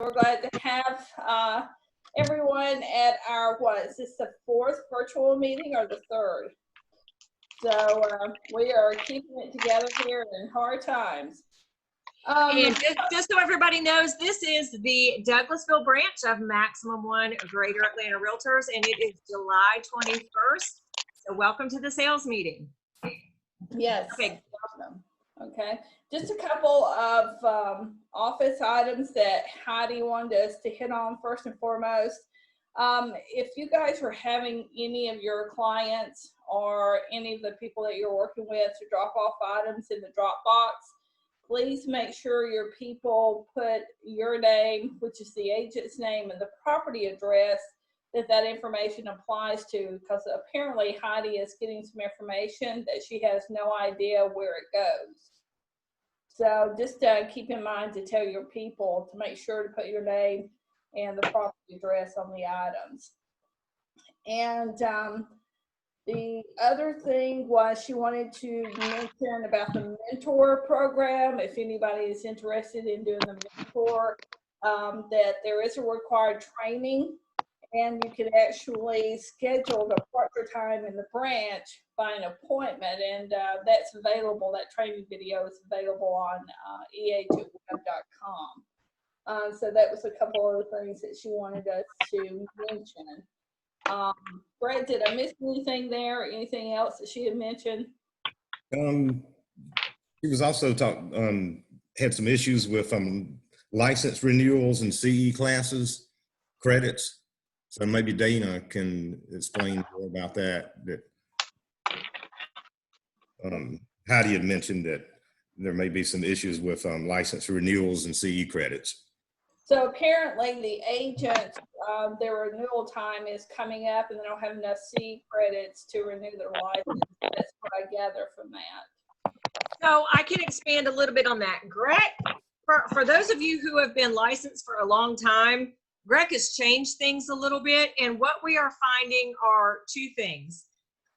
We're glad to have everyone at our, what, is this the 4th virtual meeting or the 3rd? So we are keeping it together here in hard times. And just so everybody knows, this is the Douglasville branch of Maximum One Greater Atlanta Realtors, and it is July 21st. So welcome to the sales meeting. Yes. Okay. Welcome. Okay. Just a couple of office items that Heidi wanted us to hit on first and foremost. If you guys are having any of your clients or any of the people that you're working with to drop off items in the Dropbox, please make sure your people put your name, which is the agent's name, and the property address that information applies to, because apparently Heidi is getting some information that she has no idea where it goes. So just keep in mind to tell your people to make sure to put your name and the property address on the items. And the other thing was she wanted to mention about the mentor program. If anybody is interested in doing the mentor, that there is a required training, and you can actually schedule the partner time in the branch by an appointment, and that's available. That training video is available on ehweb.com. So that was a couple of things that she wanted us to mention. Brent, did I miss anything there? Or anything else that she had mentioned? He was also had some issues with license renewals and CE classes credits. So maybe Dana can explain more about that. Heidi had mentioned that there may be some issues with license renewals and CE credits. So apparently the agent, their renewal time is coming up and they don't have enough CE credits to renew their license. That's what I gather from that. So I can expand a little bit on that. Greg, for those of you who have been licensed for a long time, Greg has changed things a little bit, and what we are finding are two things.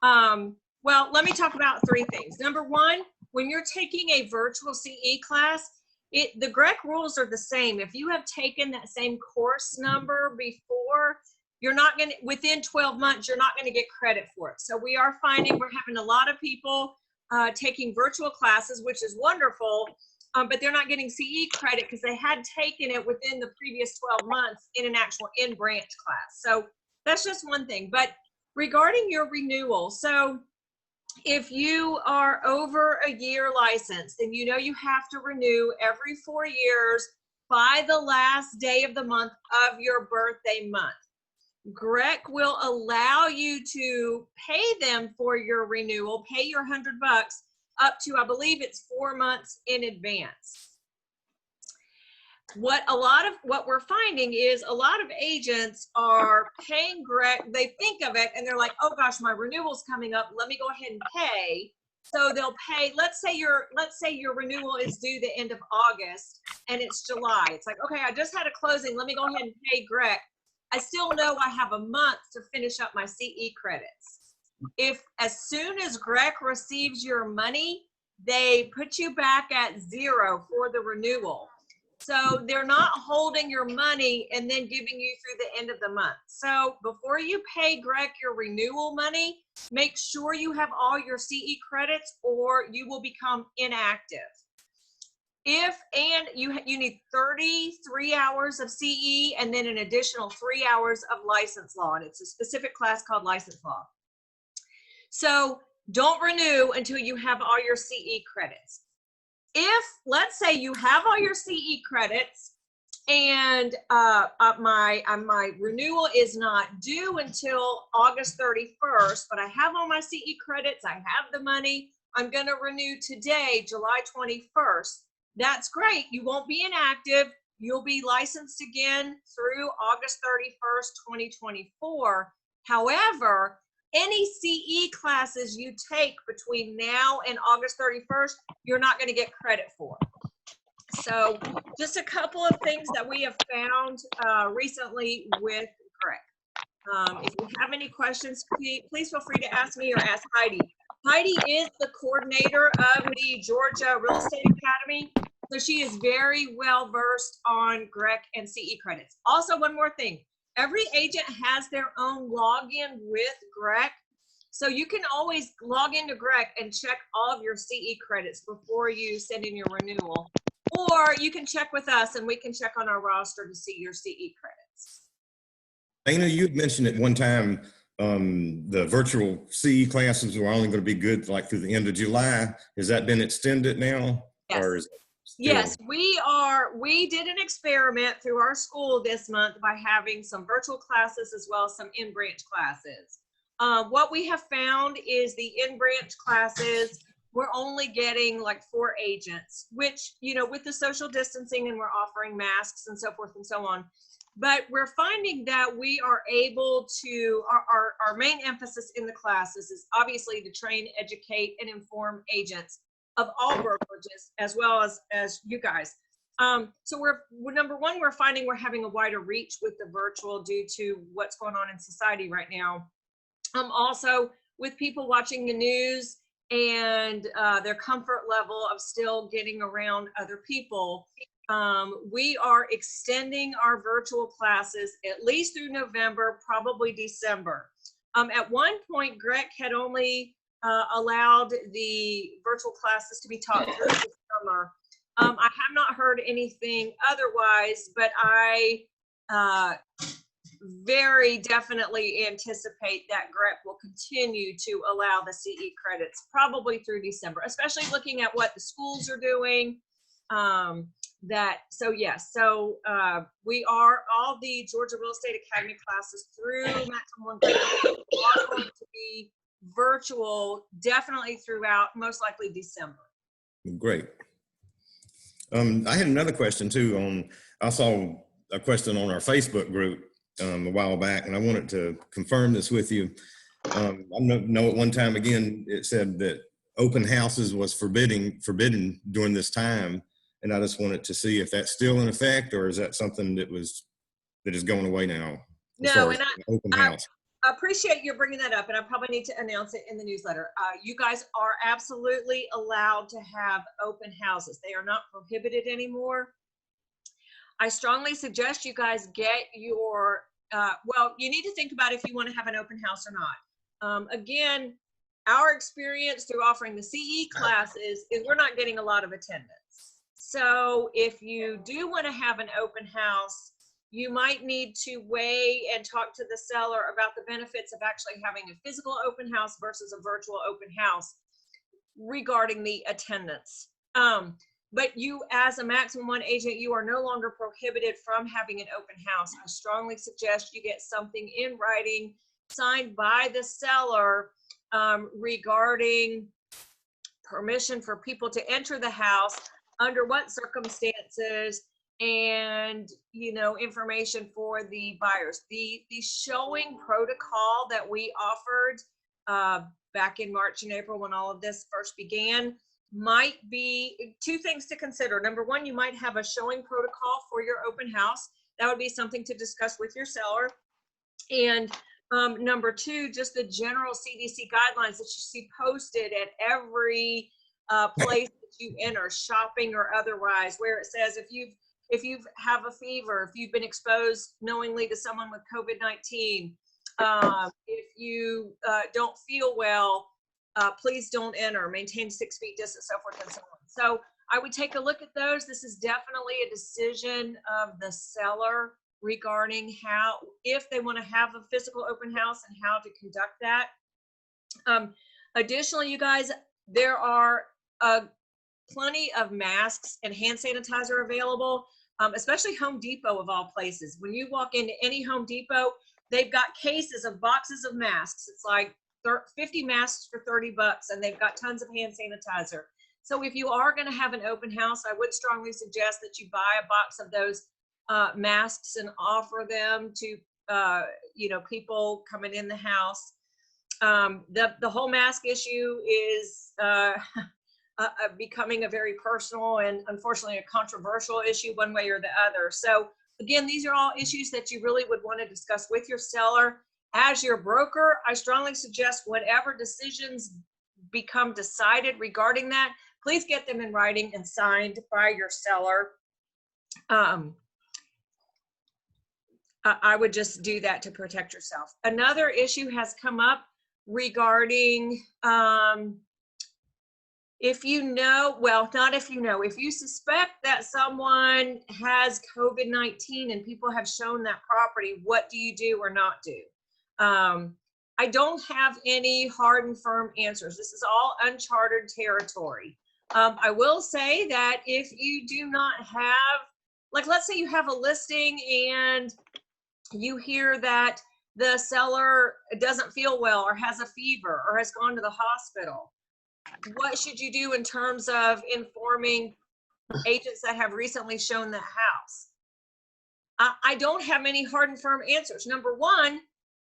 Well, let me talk about three things. Number one, when you're taking a virtual CE class, the GREC rules are the same. If you have taken that same course number before, you're not going to, within 12 months, you're not going to get credit for it. So we are finding we're having a lot of people taking virtual classes, which is wonderful, but they're not getting CE credit because they had taken it within the previous 12 months in an actual in-branch class. So that's just one thing. But regarding your renewal, so if you are over a year licensed, then you know you have to renew every 4 years by the last day of the month of your birthday month. GREC will allow you to pay them for your renewal, pay your $100 up to, I believe it's 4 months in advance. What we're finding is a lot of agents are paying GREC, they think of it and they're like, oh gosh, my renewal's coming up, let me go ahead and pay. So they'll pay, let's say your renewal is due the end of August and it's July. It's like, okay, I just had a closing, let me go ahead and pay GREC. I still know I have a month to finish up my CE credits. If as soon as GREC receives your money, they put you back at 0 for the renewal. So they're not holding your money and then giving you through the end of the month. So before you pay GREC your renewal money, make sure you have all your CE credits or you will become inactive. And you need 33 hours of CE and then an additional 3 hours of license law. And it's a specific class called license law. So don't renew until you have all your CE credits. If, let's say you have all your CE credits and my renewal is not due until August 31st, but I have all my CE credits, I have the money, I'm going to renew today, July 21st. That's great. You won't be inactive. You'll be licensed again through August 31st, 2024. However, any CE classes you take between now and August 31st, you're not going to get credit for. So just a couple of things that we have found recently with GREC. If you have any questions, please feel free to ask me or ask Heidi. Heidi is the coordinator of the Georgia Real Estate Academy. So she is very well versed on GREC and CE credits. Also, one more thing, every agent has their own login with GREC. So you can always log into GREC and check all of your CE credits before you send in your renewal. Or you can check with us and we can check on our roster to see your CE credits. Dana, you had mentioned at one time the virtual CE classes were only going to be good like through the end of July. Has that been extended now? Yes. Or is it still... Yes, we did an experiment through our school this month by having some virtual classes as well as some in-branch classes. What we have found is the in-branch classes, we're only getting like 4 agents, which, you know, with the social distancing and we're offering masks and so forth and so on. But we're finding that we are able to, our main emphasis in the classes is obviously to train, educate, and inform agents of all brokerages as well as you guys. So we're number one, we're finding we're having a wider reach with the virtual due to what's going on in society right now. Also with people watching the news and their comfort level of still getting around other people, we are extending our virtual classes at least through November, probably December. At one point, GREC had only allowed the virtual classes to be taught through the summer. I have not heard anything otherwise, but I very definitely anticipate that GREC will continue to allow the CE credits probably through December, especially looking at what the schools are doing. We are all the Georgia Real Estate Academy classes through Maximum One Grade are going to be virtual definitely throughout, most likely December. Great. I had another question too. I saw a question on our Facebook group a while back, and I wanted to confirm this with you. I know at one time, again, it said that open houses was forbidden during this time, and I just wanted to see if that's still in effect, or is that something that is going away now? No, and I appreciate you bringing that up, and I probably need to announce it in the newsletter. You guys are absolutely allowed to have open houses. They are not prohibited anymore. I strongly suggest you guys get your, well, you need to think about if you want to have an open house or not. Again, our experience through offering the CE classes is we're not getting a lot of attendance. So if you do want to have an open house, you might need to weigh and talk to the seller about the benefits of actually having a physical open house versus a virtual open house regarding the attendance. But you, as a Maximum One agent, you are no longer prohibited from having an open house. I strongly suggest you get something in writing signed by the seller regarding permission for people to enter the house, under what circumstances, and, you know, information for the buyers. The showing protocol that we offered back in March and April when all of this first began might be 2 things to consider. Number one, you might have a showing protocol for your open house. That would be something to discuss with your seller. And number 2, just the general CDC guidelines that you see posted at every place that you enter, shopping or otherwise, where it says if you have a fever, if you've been exposed knowingly to someone with COVID-19, if you don't feel well, please don't enter, maintain 6 feet distance, so forth and so on. So I would take a look at those. This is definitely a decision of the seller regarding if they want to have a physical open house and how to conduct that. Additionally, you guys, there are plenty of masks and hand sanitizer available, especially Home Depot of all places. When you walk into any Home Depot, they've got cases of boxes of masks. It's like 50 masks for $30, and they've got tons of hand sanitizer. So if you are going to have an open house, I would strongly suggest that you buy a box of those masks and offer them to people coming in the house. The whole mask issue is becoming a very personal and unfortunately a controversial issue one way or the other. So again, these are all issues that you really would want to discuss with your seller. As your broker, I strongly suggest whatever decisions become decided regarding that, please get them in writing and signed by your seller. I would just do that to protect yourself. Another issue has come up regarding, if you know, well, not if you know, if you suspect that someone has COVID-19 and people have shown that property, what do you do or not do? I don't have any hard and firm answers. This is all uncharted territory. I will say that if you do not have, like, let's say you have a listing and you hear that the seller doesn't feel well or has a fever or has gone to the hospital, what should you do in terms of informing agents that have recently shown the house? I don't have any hard and firm answers. Number one,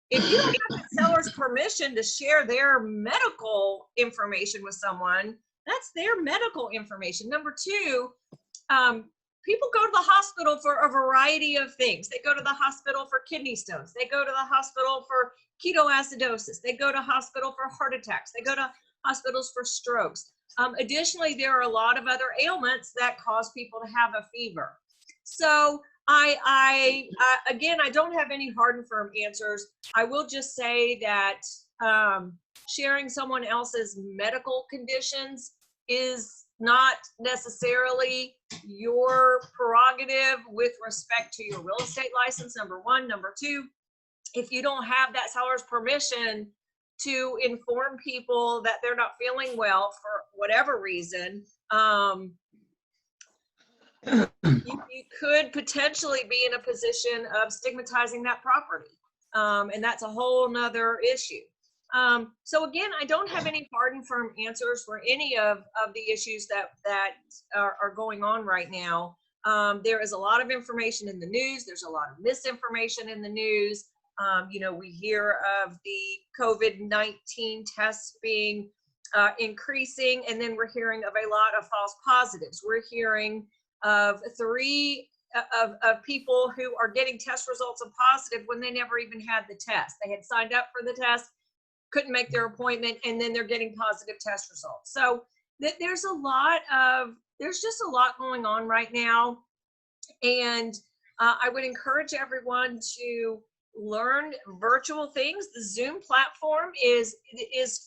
if you don't have the seller's permission to share their medical information with someone, that's their medical information. Number two, people go to the hospital for a variety of things. They go to the hospital for kidney stones. They go to the hospital for ketoacidosis. They go to hospital for heart attacks. They go to hospitals for strokes. Additionally, there are a lot of other ailments that cause people to have a fever. So again, I don't have any hard and firm answers. I will just say that sharing someone else's medical conditions is not necessarily your prerogative with respect to your real estate license, number one. Number two, if you don't have that seller's permission to inform people that they're not feeling well for whatever reason, you could potentially be in a position of stigmatizing that property. And that's a whole nother issue. So again, I don't have any hard and firm answers for any of the issues that are going on right now. There is a lot of information in the news. There's a lot of misinformation in the news. You know, we hear of the COVID-19 tests being increasing, and then we're hearing of a lot of false positives. We're hearing of three of people who are getting test results of positive when they never even had the test. They had signed up for the test, couldn't make their appointment, and then they're getting positive test results. So there's just a lot going on right now. And I would encourage everyone to learn virtual things. The Zoom platform is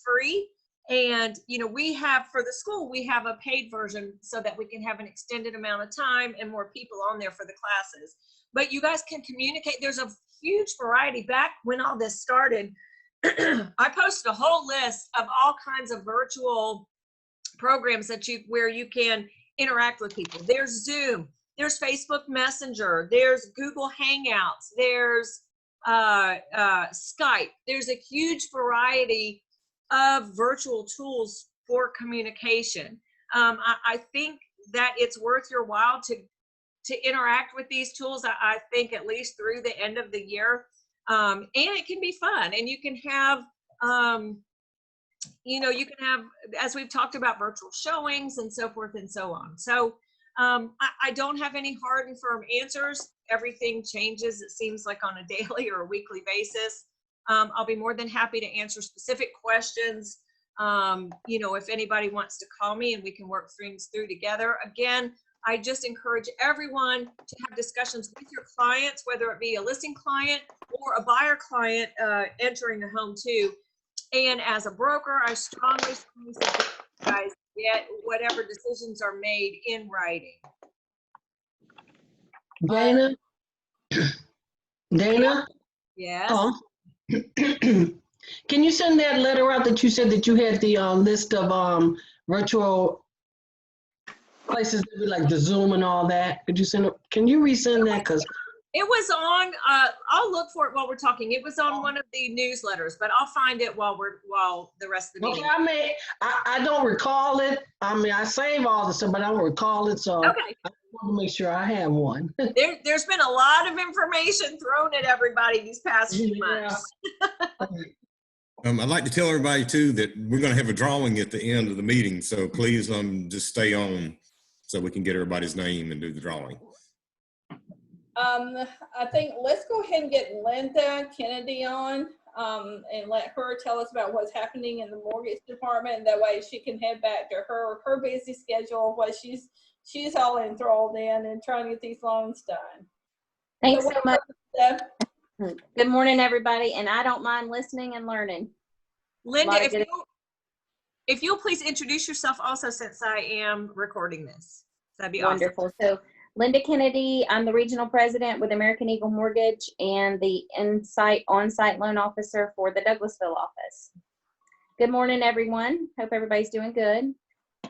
free. And, you know, we have, for the school, we have a paid version so that we can have an extended amount of time and more people on there for the classes. But you guys can communicate. There's a huge variety. Back when all this started, I posted a whole list of all kinds of virtual programs where you can interact with people. There's Zoom, there's Facebook Messenger, there's Google Hangouts, there's Skype. There's a huge variety of virtual tools for communication. I think that it's worth your while to interact with these tools. I think at least through the end of the year. And it can be fun, and you can have, you know, you can have, as we've talked about, virtual showings and so forth and so on. So I don't have any hard and firm answers. Everything changes, it seems like, on a daily or a weekly basis. I'll be more than happy to answer specific questions. You know, if anybody wants to call me and we can work things through together. Again, I just encourage everyone to have discussions with your clients, whether it be a listing client or a buyer client entering the home too. And as a broker, I strongly suggest you guys get whatever decisions are made in writing. Dana? Yes. Oh. Can you send that letter out that you said that you had the list of virtual places like the Zoom and all that? Could you send it? Can you resend that? Because it was on, I'll look for it while we're talking. It was on one of the newsletters, but I'll find it while the rest of the meeting. Okay, I don't recall it. I mean, I save all the stuff, but I don't recall it. So okay. I want to make sure I have one. There's been a lot of information thrown at everybody these past few months. I'd like to tell everybody too that we're going to have a drawing at the end of the meeting. So please just stay on so we can get everybody's name and do the drawing. I think let's go ahead and get Linda Kennedy on. and let her tell us about what's happening in the mortgage department. That way she can head back to her busy schedule, what she's all enthralled in and trying to get these loans done. Thanks so much. Steph. Good morning, everybody, and I don't mind listening and learning. Linda, if you'll please introduce yourself also, since I am recording this. That'd be Wonderful. awesome. So Linda Kennedy, I'm the regional president with American Eagle Mortgage and the on-site loan officer for the Douglasville office. Good morning, everyone. Hope everybody's doing good.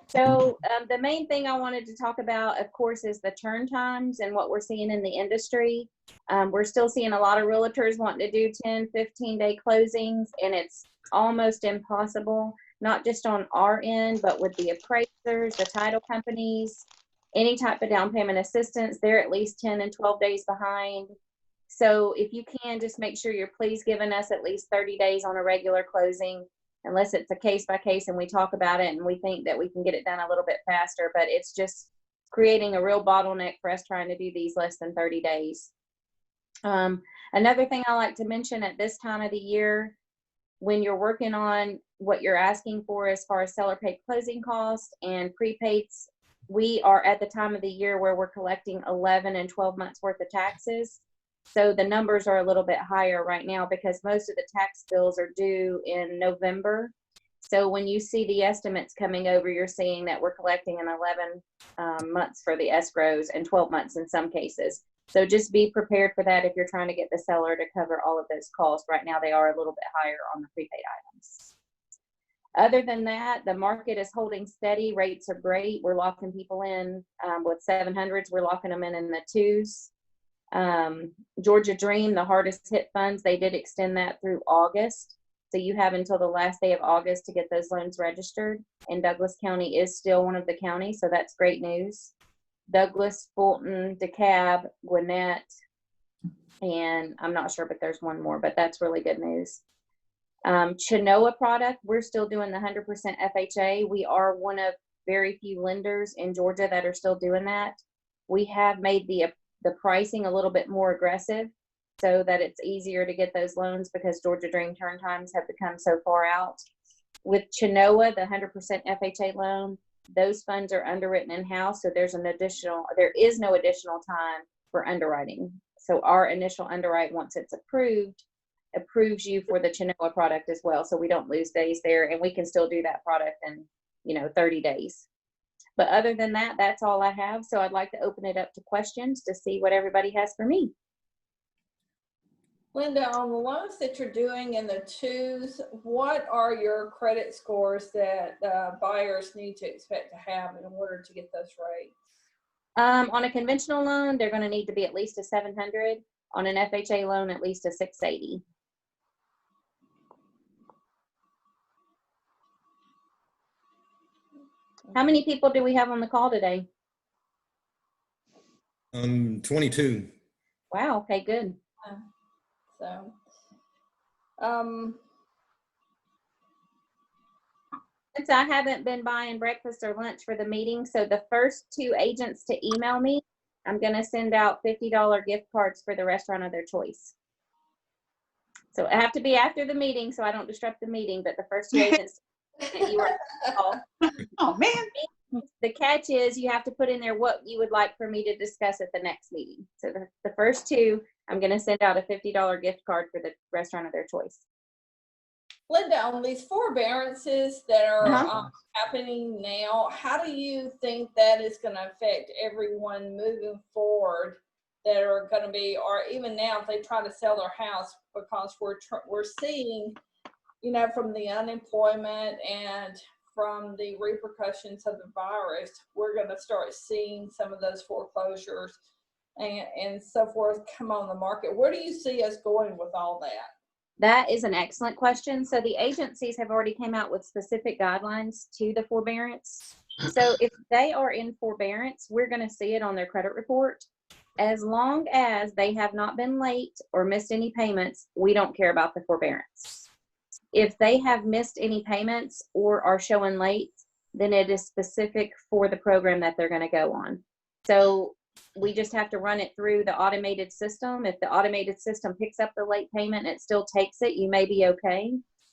So the main thing I wanted to talk about, of course, is the turn times and what we're seeing in the industry. We're still seeing a lot of realtors wanting to do 10, 15-day closings, and it's almost impossible, not just on our end, but with the appraisers, the title companies, any type of down payment assistance. They're at least 10 and 12 days behind. So if you can, just make sure you're please giving us at least 30 days on a regular closing, unless it's a case by case and we talk about it and we think that we can get it done a little bit faster, but it's just creating a real bottleneck for us trying to do these less than 30 days. Another thing I like to mention at this time of the year, when you're working on what you're asking for as far as seller paid closing costs and prepaids, we are at the time of the year where we're collecting 11 and 12 months worth of taxes. So the numbers are a little bit higher right now because most of the tax bills are due in November. So when you see the estimates coming over, you're seeing that we're collecting in 11 months for the escrows and 12 months in some cases. So just be prepared for that if you're trying to get the seller to cover all of those costs. Right now they are a little bit higher on the prepaid items. Other than that, the market is holding steady. Rates are great. We're locking people in with 700s. We're locking them in the 2s. Georgia Dream, the hardest hit funds, they did extend that through August. So you have until the last day of August to get those loans registered. And Douglas County is still one of the counties, so that's great news. Douglas, Fulton, DeKalb, Gwinnett, and I'm not sure, but there's one more, but that's really good news. Chenoa product, we're still doing the 100% FHA. We are one of very few lenders in Georgia that are still doing that. We have made the pricing a little bit more aggressive so that it's easier to get those loans because Georgia Dream turn times have become so far out. With Chenoa, the 100% FHA loan, those funds are underwritten in-house, so there is no additional time for underwriting. So our initial underwrite, once it's approved, approves you for the Chenoa product as well, so we don't lose days there, and we can still do that product in 30 days. But other than that, that's all I have. So I'd like to open it up to questions to see what everybody has for me. Linda, on the loans that you're doing in the 2s, what are your credit scores that buyers need to expect to have in order to get those rates? On a conventional loan, they're going to need to be at least a 700. On an FHA loan, at least a 680. How many people do we have on the call today? 22. Wow, okay, good. So, since I haven't been buying breakfast or lunch for the meeting, so the first 2 agents to email me, I'm going to send out $50 gift cards for the restaurant of their choice. So I have to be after the meeting so I don't disrupt the meeting, but the first 2 agents that you are call. Oh, man. The catch is you have to put in there what you would like for me to discuss at the next meeting. So the first 2, I'm going to send out a $50 gift card for the restaurant of their choice. Linda, on these forbearances that are happening now, how do you think that is going to affect everyone moving forward that are going to be, or even now if they try to sell their house, because we're seeing, from the unemployment and from the repercussions of the virus, we're going to start seeing some of those foreclosures and so forth come on the market. Where do you see us going with all that? That is an excellent question. So the agencies have already came out with specific guidelines to the forbearance. So if they are in forbearance, we're going to see it on their credit report. As long as they have not been late or missed any payments, we don't care about the forbearance. If they have missed any payments or are showing late, then it is specific for the program that they're going to go on. So We just have to run it through the automated system. If the automated system picks up the late payment and it still takes it, you may be okay.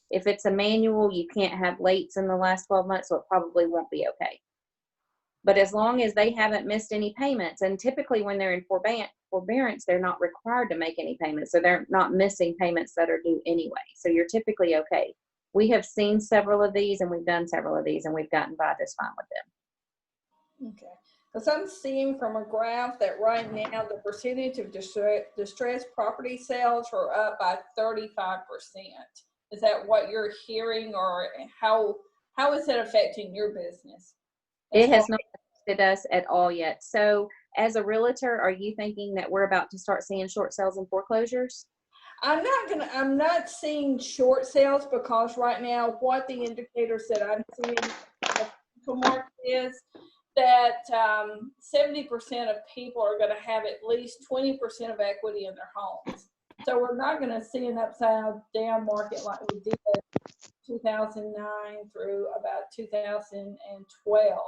If it's a manual, you can't have lates in the last 12 months, so it probably won't be okay. But as long as they haven't missed any payments, and typically when they're in forbearance, they're not required to make any payments, so they're not missing payments that are due anyway. So you're typically okay. We have seen several of these, and we've done several of these, and we've gotten by just fine with them. Okay. Because I'm seeing from a graph that right now the percentage of distressed property sales are up by 35%. Is that what you're hearing, or how is it affecting your business? It has not affected us at all yet. So as a realtor, are you thinking that we're about to start seeing short sales and foreclosures? I'm not seeing short sales, because right now what the indicators that I'm seeing in the physical market is that 70% of people are going to have at least 20% of equity in their homes. So we're not going to see an upside down market like we did 2009 through about 2012.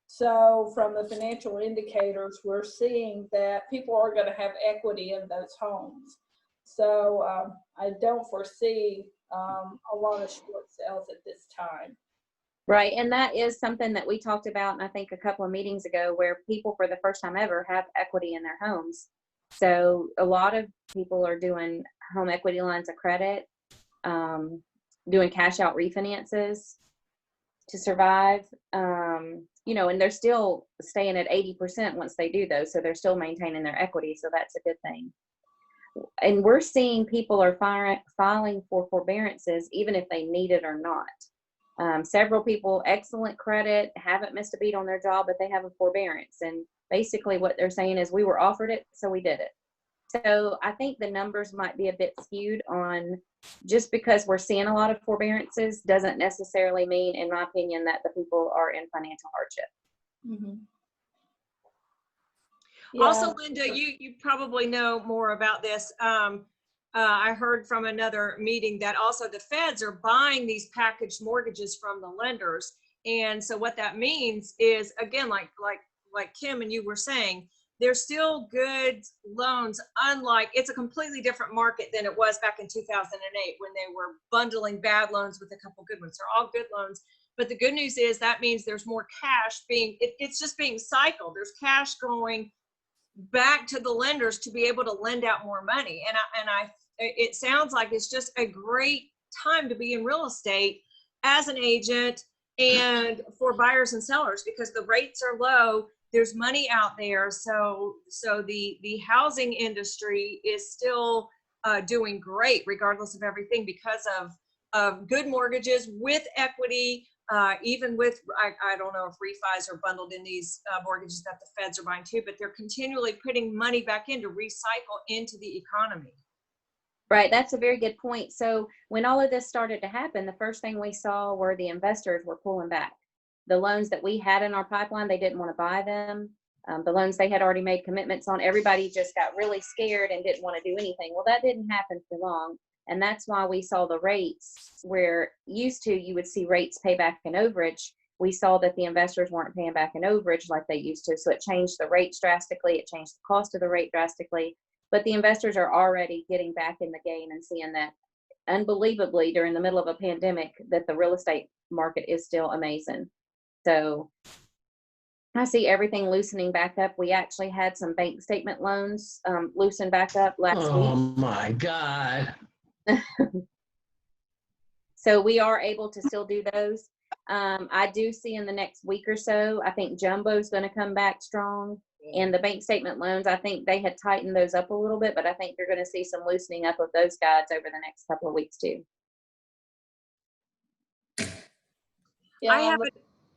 So from the financial indicators, we're seeing that people are going to have equity in those homes. So I don't foresee a lot of short sales at this time. Right, and that is something that we talked about, and I think a couple of meetings ago, where people for the first time ever have equity in their homes. So a lot of people are doing home equity lines of credit, doing cash out refinances to survive, you know, and they're still staying at 80% once they do those. So they're still maintaining their equity. So that's a good thing. And we're seeing people are filing for forbearances, even if they need it or not. Several people, excellent credit, haven't missed a beat on their job, but they have a forbearance. And basically what they're saying is, we were offered it, so we did it. So I think the numbers might be a bit skewed on, just because we're seeing a lot of forbearances doesn't necessarily mean, in my opinion, that the people are in financial hardship. Mm-hmm. Yeah. Also, Linda, you probably know more about this. I heard from another meeting that also the feds are buying these packaged mortgages from the lenders. And so what that means is, again, like Kim and you were saying, they're still good loans, unlike, it's a completely different market than it was back in 2008 when they were bundling bad loans with a couple good ones. They're all good loans. But the good news is that means there's more cash being, it's just being cycled. There's cash going back to the lenders to be able to lend out more money. It sounds like it's just a great time to be in real estate as an agent and for buyers and sellers, because the rates are low. There's money out there. So the housing industry is still doing great regardless of everything, because of good mortgages with equity, even with, I don't know if refis are bundled in these mortgages that the feds are buying too, but they're continually putting money back in to recycle into the economy. Right, that's a very good point. So when all of this started to happen, the first thing we saw were the investors were pulling back. The loans that we had in our pipeline, they didn't want to buy them. The loans they had already made commitments on, everybody just got really scared and didn't want to do anything. Well, that didn't happen for long. And that's why we saw the rates where used to you would see rates pay back in overage. We saw that the investors weren't paying back in overage like they used to. So it changed the rates drastically. It changed the cost of the rate drastically. But the investors are already getting back in the game and seeing that, unbelievably, during the middle of a pandemic, that the real estate market is still amazing. So I see everything loosening back up. We actually had some bank statement loans loosen back up last week. Oh my God. So we are able to still do those. I do see in the next week or so, I think Jumbo's going to come back strong. And the bank statement loans, I think they had tightened those up a little bit, but I think you're going to see some loosening up of those guys over the next couple of weeks too. Yeah,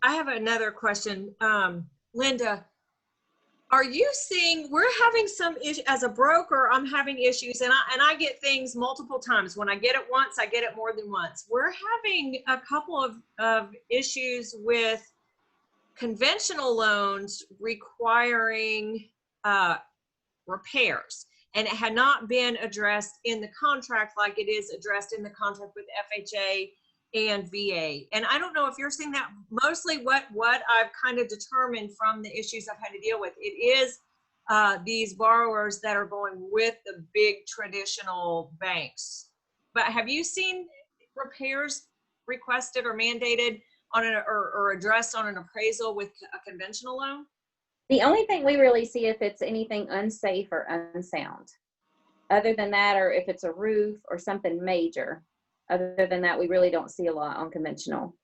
I have another question. Linda, are you seeing, we're having some issues as a broker, I'm having issues, and I get things multiple times. When I get it once, I get it more than once. We're having a couple of issues with conventional loans requiring repairs, and it had not been addressed in the contract like it is addressed in the contract with FHA and VA. And I don't know if you're seeing that. Mostly what I've kind of determined from the issues I've had to deal with, it is these borrowers that are going with the big traditional banks. But have you seen repairs requested or mandated on an, or addressed on an appraisal with a conventional loan? The only thing we really see if it's anything unsafe or unsound. Other than that, or if it's a roof or something major. Other than that, we really don't see a lot on conventional.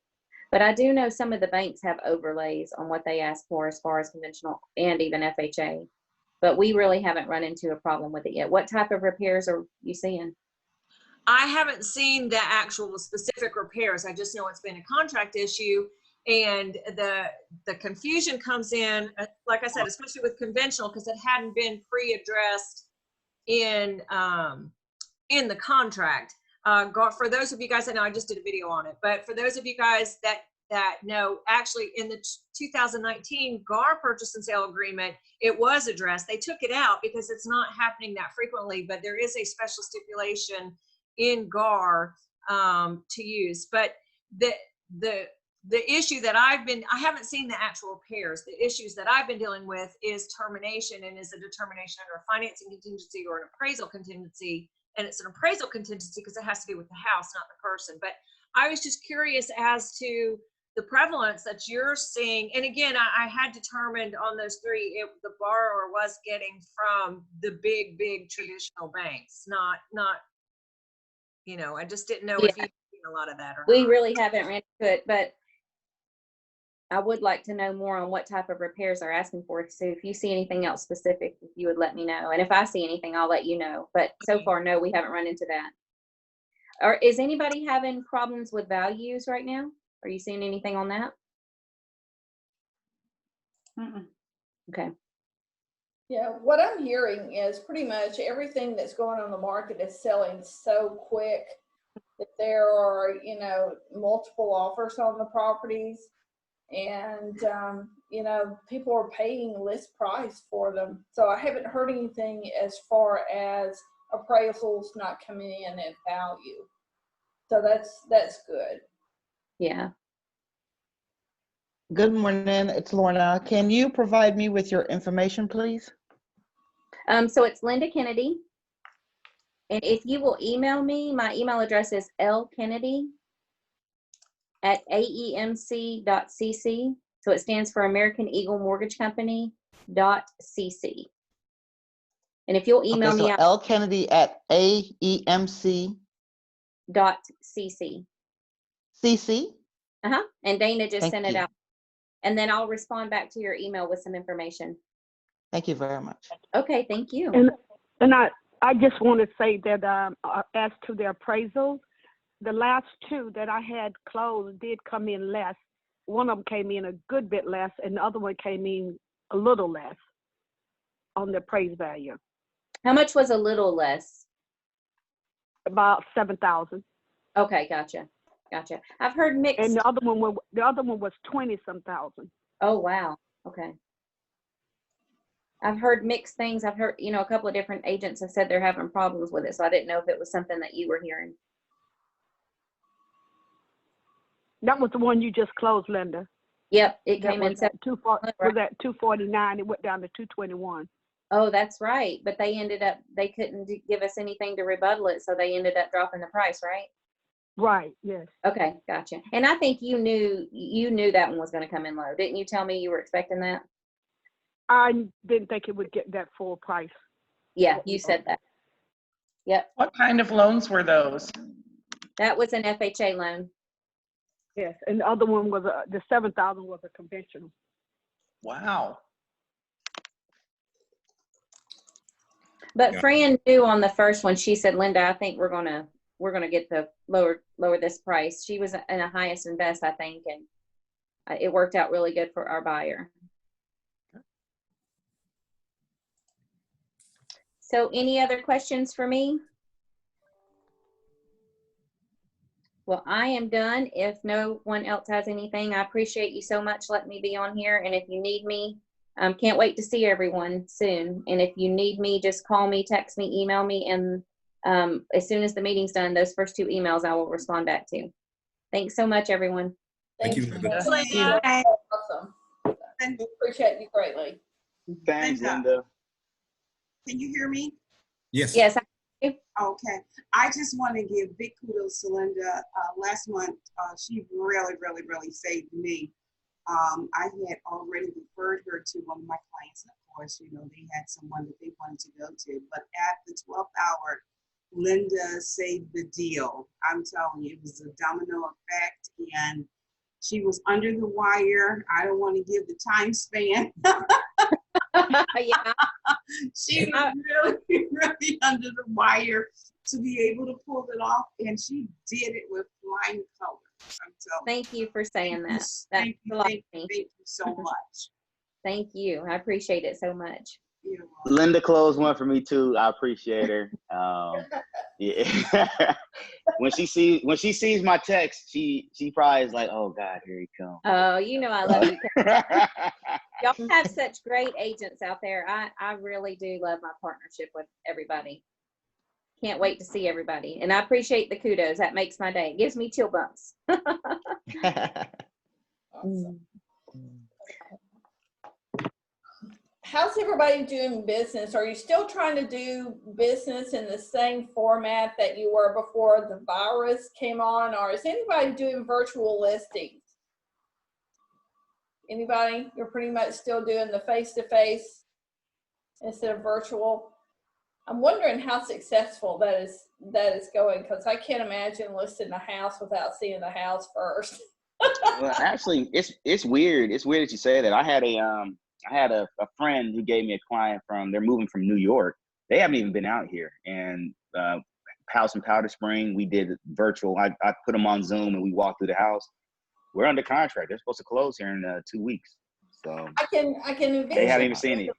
But I do know some of the banks have overlays on what they ask for as far as conventional and even FHA. But we really haven't run into a problem with it yet. What type of repairs are you seeing? I haven't seen the actual specific repairs. I just know it's been a contract issue, and the confusion comes in, like I said, especially with conventional, because it hadn't been pre-addressed in the contract. For those of you guys that know, I just did a video on it, but for those of you guys that know, actually in the 2019 GAR purchase and sale agreement, it was addressed. They took it out because it's not happening that frequently, but there is a special stipulation in GAR to use. But the issue that I haven't seen the actual repairs. The issues that I've been dealing with is termination, and is a determination under a financing contingency or an appraisal contingency. And it's an appraisal contingency because it has to do with the house, not the person. But I was just curious as to the prevalence that you're seeing. And again, I had determined on those three, the borrower was getting from the big traditional banks, not, I just didn't know if you've seen a lot of that or We not. really haven't ran into it, but I would like to know more on what type of repairs they're asking for. So if you see anything else specific, if you would let me know. And if I see anything, I'll let you know. But so far, no, we haven't run into that. Or is anybody having problems with values right now? Are you seeing anything on that? Okay. Yeah, what I'm hearing is pretty much everything that's going on the market is selling so quick that there are, multiple offers on the properties. And, people are paying list price for them. So I haven't heard anything as far as appraisals not coming in at value. So that's good. Yeah. Good morning, it's Lorna. Can you provide me with your information, please? So it's Linda Kennedy. And if you will email me, my email address is lkennedy@aemc.cc. So it stands for American Eagle Mortgage Company .cc. And if you'll email Okay, me so out lkennedy@aemc.cc. CC? And Dana just Thank sent it you. out. And then I'll respond back to your email with some information. Thank you very much. Okay, thank you. And I just want to say that as to the appraisals, the last two that I had closed did come in less. One of them came in a good bit less, and the other one came in a little less on the appraised value, How much was a little less? about $7,000. Okay, gotcha. I've heard mixed. And the other one was 20-some thousand. Oh, wow. Okay. I've heard mixed things. I've heard, a couple of different agents have said they're having problems with it. So I didn't know if it was something that you were hearing. That was the one you just closed, Linda. Yep, it That came was in. at 249. It went down to 221. Oh, that's right. But they couldn't give us anything to rebuttal it. So they ended up dropping the price, right? Right, yes. Okay, gotcha. And I think you knew that one was going to come in low. Didn't you tell me you were expecting that? I didn't think it would get that full price. Yeah, you said that. Yep. What kind of loans were those? That was an FHA loan. Yes, and the other one was the 7,000 was a conventional. Wow. But Yeah. Fran knew on the first one. She said, "Linda, I think we're gonna get the lower this price." She was in a highest and best, I think, and it worked out really good for our buyer. So, any other questions for me? Well, I am done. If no one else has anything, I appreciate you so much letting me be on here. And if you need me, can't wait to see everyone soon. And if you need me, just call me, text me, email me. And as soon as the meeting's done, those first two emails I will respond back to. Thanks so much, everyone. Thank you. Awesome. Appreciate you greatly. Thanks, Linda. Can you hear me? Yes. Yes. Okay. I just want to give big kudos to Linda. Last month, she really, really, really saved me. I had already referred her to one of my clients. And of course, you know, they had someone that they wanted to go to. But at the 12th hour, Linda saved the deal. I'm telling you, it was a domino effect. And she was under the wire. I don't want to give the time span. Yeah. She was really, really under the wire to be able to pull it off, and she did it with flying colors. I'm telling you. Thank you for saying that. That's Thank a you, lot thank to you, me. thank you so much. Thank you. I appreciate it so much. You're welcome. Linda closed one for me too. I appreciate her. Yeah. when she sees my text, she probably is like, "Oh God, here he comes." Oh, you know I love you. Y'all have such great agents out there. I really do love my partnership with everybody. Can't wait to see everybody. And I appreciate the kudos. That makes my day. It gives me chill bumps. Awesome. How's everybody doing business? Are you still trying to do business in the same format that you were before the virus came on, or is anybody doing virtual listings? Anybody? You're pretty much still doing the face-to-face instead of virtual? I'm wondering how successful that is going, because I can't imagine listing a house without seeing the house first. Well, actually, it's weird. It's weird that you say that. I had a friend who gave me a client they're moving from New York. They haven't even been out here. And house in Powder Spring, we did virtual. I put them on Zoom and we walked through the house. We're under contract. They're supposed to close here in 2 weeks. So I can envision they haven't even seen it.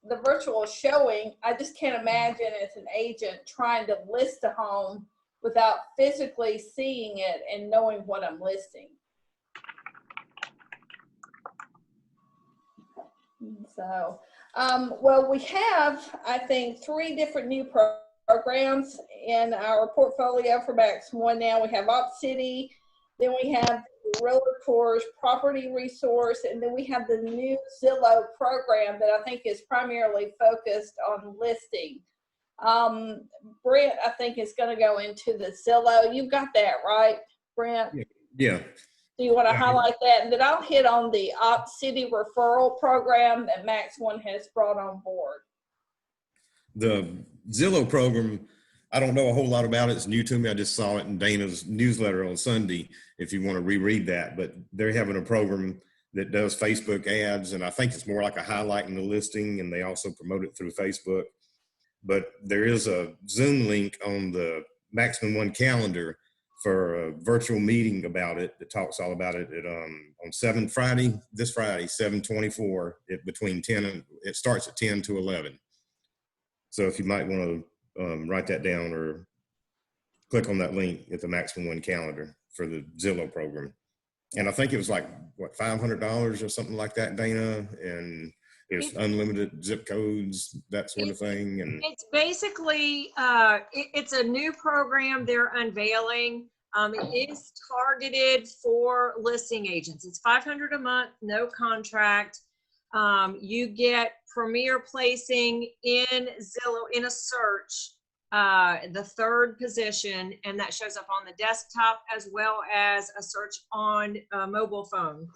the virtual showing. I just can't imagine as an agent trying to list a home without physically seeing it and knowing what I'm listing. So, well, we have, I think, 3 different new programs in our portfolio for Max One now. We have Op City, then we have Realtors Property Resource, and then we have the new Zillow program that I think is primarily focused on listing. Brent, I think, is going to go into the Zillow. You've got that, right, Brent? Yeah. Do you want to highlight that? And then I'll hit on the Op City referral program that Max One has brought on board. The Zillow program, I don't know a whole lot about it. It's new to me. I just saw it in Dana's newsletter on Sunday, if you want to reread that. But they're having a program that does Facebook ads, and I think it's more like a highlighting the listing, and they also promote it through Facebook. But there is a Zoom link on the Maximum One calendar for a virtual meeting about it that talks all about it at, on this Friday, 7/24, between 10 and, it starts at 10 to 11. So if you might want to write that down or click on that link at the Maximum One calendar for the Zillow program. And I think it was like, what, $500 or something like that, Dana? And it's unlimited zip codes, that sort of thing. And it's basically, it's a new program they're unveiling. It is targeted for listing agents. It's $500 a month, no contract. You get premier placing in Zillow in a search, the 3rd position, and that shows up on the desktop as well as a search on a mobile phone.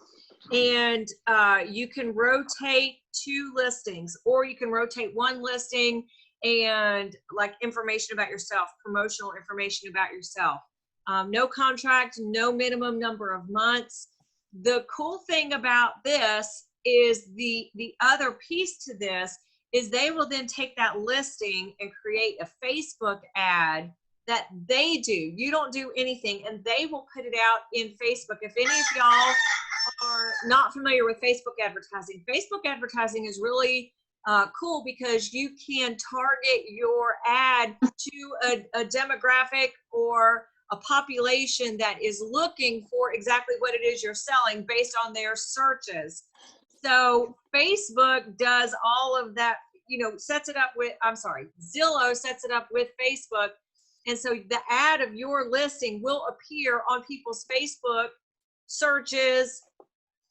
And you can rotate 2 listings, or you can rotate 1 listing and like information about yourself, promotional information about yourself. No contract, no minimum number of months. The cool thing about this is the other piece to this is they will then take that listing and create a Facebook ad that they do. You don't do anything, and they will put it out in Facebook. If any of y'all are not familiar with Facebook advertising is really cool because you can target your ad to a demographic or a population that is looking for exactly what it is you're selling based on their searches. So Facebook does all of that, Zillow sets it up with Facebook. And so the ad of your listing will appear on people's Facebook searches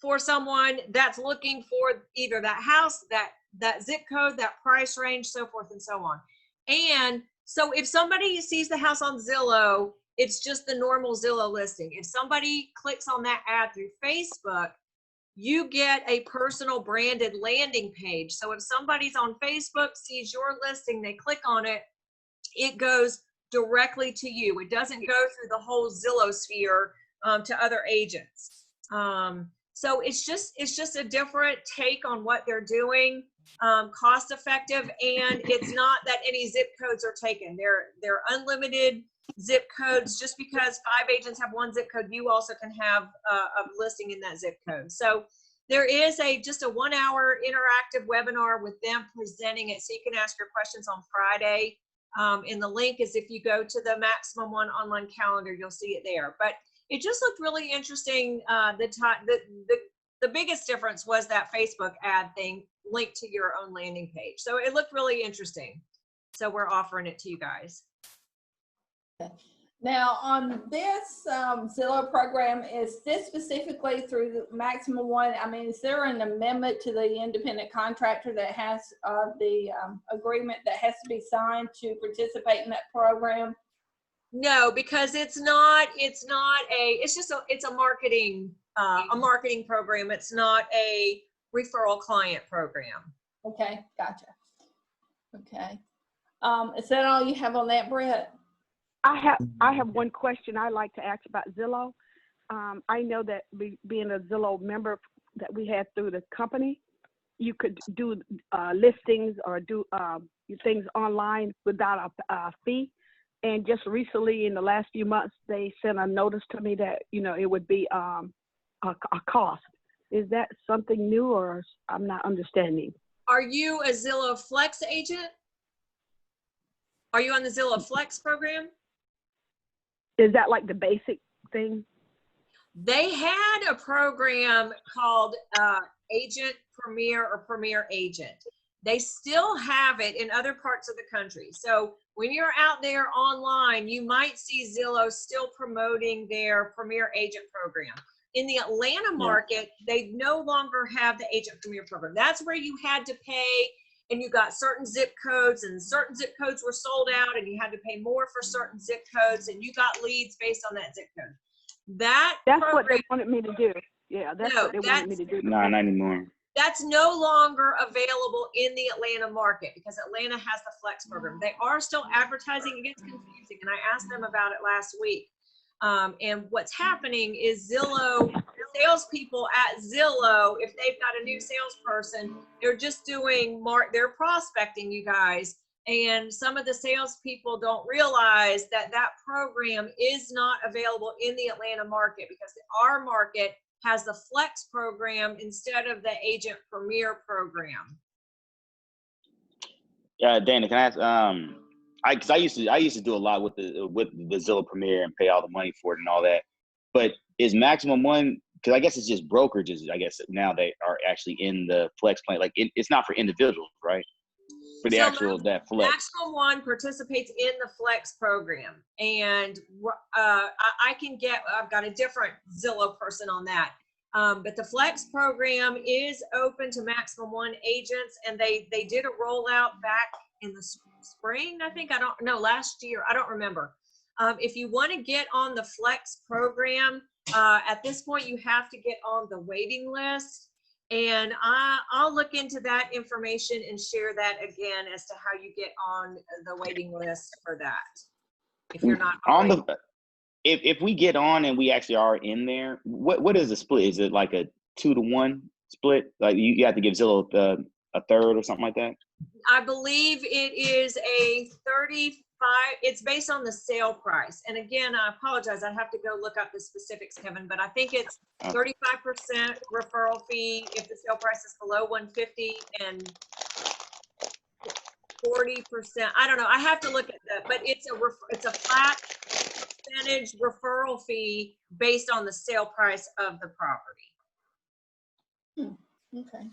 for someone that's looking for either that house that that zip code, that price range, so forth and so on. And so if somebody sees the house on Zillow, it's just the normal Zillow listing. If somebody clicks on that ad through Facebook, you get a personal branded landing page. So if somebody's on Facebook, sees your listing, they click on it, it goes directly to you. It doesn't go through the whole Zillow sphere to other agents. So it's just a different take on what they're doing, cost effective, and it's not that any zip codes are taken. They're unlimited zip codes. Just because 5 agents have one zip code, you also can have a listing in that zip code. So there is just a 1 hour interactive webinar with them presenting it. So you can ask your questions on Friday. And the link is, if you go to the Maximum One online calendar, you'll see it there. But it just looked really interesting. The biggest difference was that Facebook ad thing linked to your own landing page. So it looked really interesting. So we're offering it to you guys. Now, on this Zillow program, is this specifically through the Maximum One? I mean, is there an amendment to the independent contractor that has the agreement that has to be signed to participate in that program? No, because it's a marketing program. It's not a referral client program. Okay, gotcha. Okay. Is that all you have on that, Brent? I have one question I'd like to ask about Zillow. I know that being a Zillow member that we had through the company, you could do listings or do things online without a fee. And just recently, in the last few months, they sent a notice to me that, it would be a cost. Is that something new, or I'm not understanding? Are you a Zillow Flex agent? Are you on the Zillow Flex program? Is that like the basic thing? They had a program called Agent Premier or Premier Agent. They still have it in other parts of the country. So when you're out there online, you might see Zillow still promoting their Premier Agent program. In the Atlanta market, they no longer have the Agent Premier program. That's where you had to pay, and you got certain zip codes, and certain zip codes were sold out, and you had to pay more for certain zip codes, and you got leads based on that zip code. That's what they wanted me to do. Yeah, that's what they wanted me to do. No, not anymore. That's no longer available in the Atlanta market because Atlanta has the Flex program. They are still advertising. It gets confusing, and I asked them about it last week. And what's happening is Zillow salespeople at Zillow, if they've got a new salesperson, they're just doing they're prospecting, you guys. And some of the salespeople don't realize that that program is not available in the Atlanta market because our market has the Flex program instead of the Agent Premier program. Yeah, Dana, can I ask? Because I used to do a lot with the Zillow Premier and pay all the money for it and all that. But is Maximum One? Because I guess it's just brokerages. I guess now they are actually in the Flex plan. Like it's not for individuals, right? For the that Flex. Maximum One participates in the Flex program, and I've got a different Zillow person on that. But the Flex program is open to Maximum One agents, and they did a rollout back in the spring, I think. Last year. I don't remember. If you want to get on the Flex program, at this point, you have to get on the waiting list. And I'll look into that information and share that again as to how you get on the waiting list for that. If you're not already. If we get on and we actually are in there, what is the split? Is it like a 2-to-1 split? Like you have to give Zillow a third or something like that? I believe it is a 35. It's based on the sale price. And again, I apologize. I have to go look up the specifics, Kevin, but I think it's 35% referral fee if the sale price is below 150 and 40%. I don't know. I have to look at that, but it's a flat percentage referral fee based on the sale price of the property. Okay.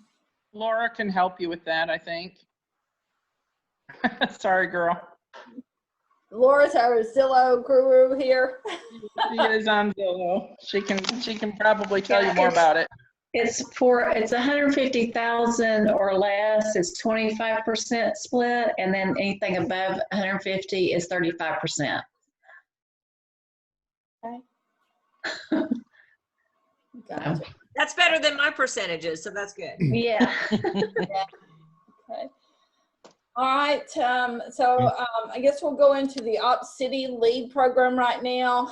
Laura can help you with that, I think. Sorry, girl. Laura's our Zillow guru here. She is on Zillow. She can probably tell you more about it. It's 150,000 or less, it's 25% split, and then anything above 150 is 35%. Okay. Gotcha. That's better than my percentages, so that's good. Yeah. Okay. All right. I guess we'll go into the Op City Lead program right now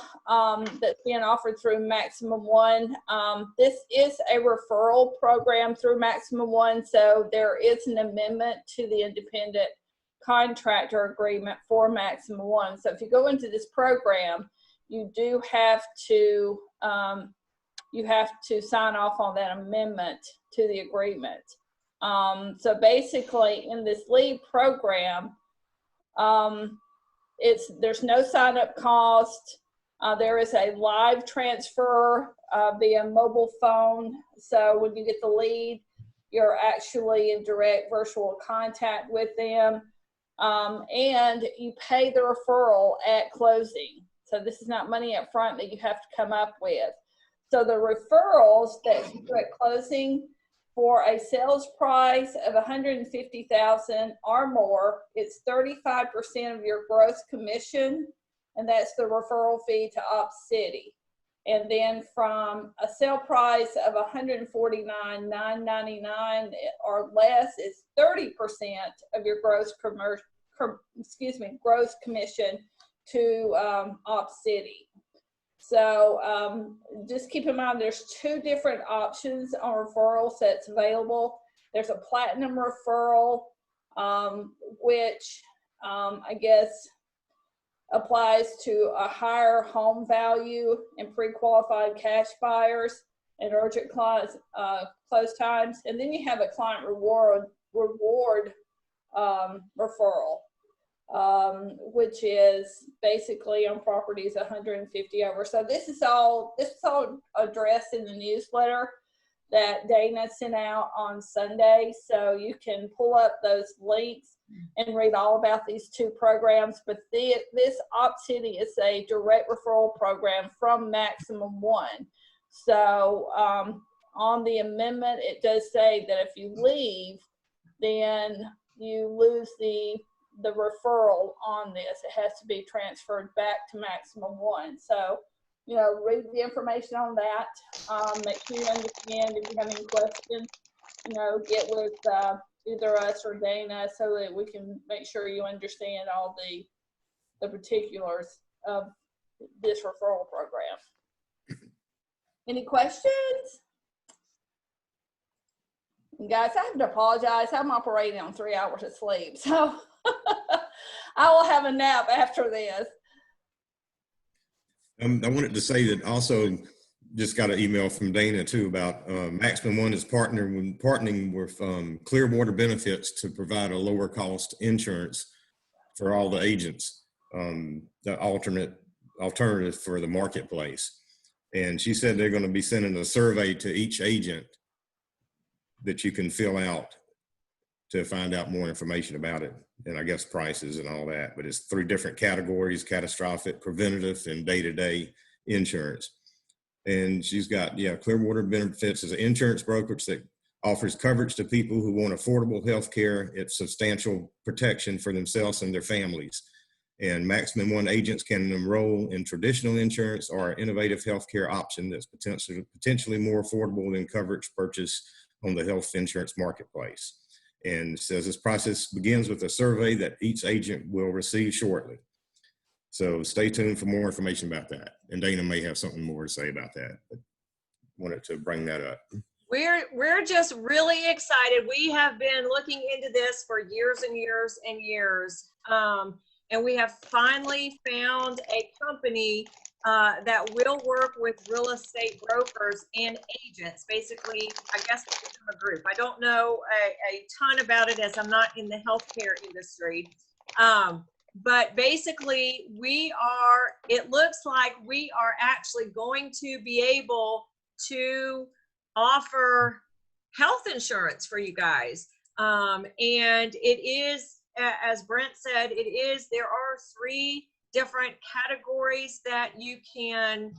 that's being offered through Maximum One. This is a referral program through Maximum One, so there is an amendment to the independent contractor agreement for Maximum One. So if you go into this program, you do have to sign off on that amendment to the agreement. So basically in this lead program, there's no sign up cost. There is a live transfer via mobile phone. So when you get the lead, you're actually in direct virtual contact with them. And you pay the referral at closing. So this is not money up front that you have to come up with. So the referrals that you do at closing, for a sales price of $150,000 or more, it's 35% of your gross commission, and that's the referral fee to Op City. And then from a sale price of $149,999 or less, it's 30% of your gross commission to Op City. So just keep in mind there's two different options on referrals that's available. There's a platinum referral, which I guess applies to a higher home value and pre-qualified cash buyers and urgent close times. And then you have a client reward referral, which is basically on properties 150 over. So this is all addressed in the newsletter that Dana sent out on Sunday. So you can pull up those links and read all about these two programs. But this Op City is a direct referral program from Maximum One. So on the amendment, it does say that if you leave, then you lose the referral on this. It has to be transferred back to Maximum One. So, read the information on that. Make sure you understand. If you have any questions, get with either us or Dana so that we can make sure you understand all the particulars of this referral program. Any questions? Guys, I have to apologize. I'm operating on 3 hours of sleep, so I will have a nap after this. I wanted to say that also just got an email from Dana too about Maximum One is partnering with Clearwater Benefits to provide a lower cost insurance for all the agents, the alternative for the marketplace. And she said they're going to be sending a survey to each agent that you can fill out to find out more information about it, and I guess prices and all that. But it's 3 different categories: catastrophic, preventative, and day-to-day insurance. And she's got, Clearwater Benefits is an insurance brokerage that offers coverage to people who want affordable health care at substantial protection for themselves and their families. And Maximum One agents can enroll in traditional insurance or an innovative healthcare option that's potentially more affordable than coverage purchased on the health insurance marketplace. And it says this process begins with a survey that each agent will receive shortly. So stay tuned for more information about that. And Dana may have something more to say about that, but wanted to bring that up. We're just really excited. We have been looking into this for years and years and years. And we have finally found a company that will work with real estate brokers and agents. Basically, I guess it's become a group. I don't know a ton about it as I'm not in the healthcare industry. But basically, it looks like we are actually going to be able to offer health insurance for you guys. And it is, as Brent said, there are 3 different categories that you can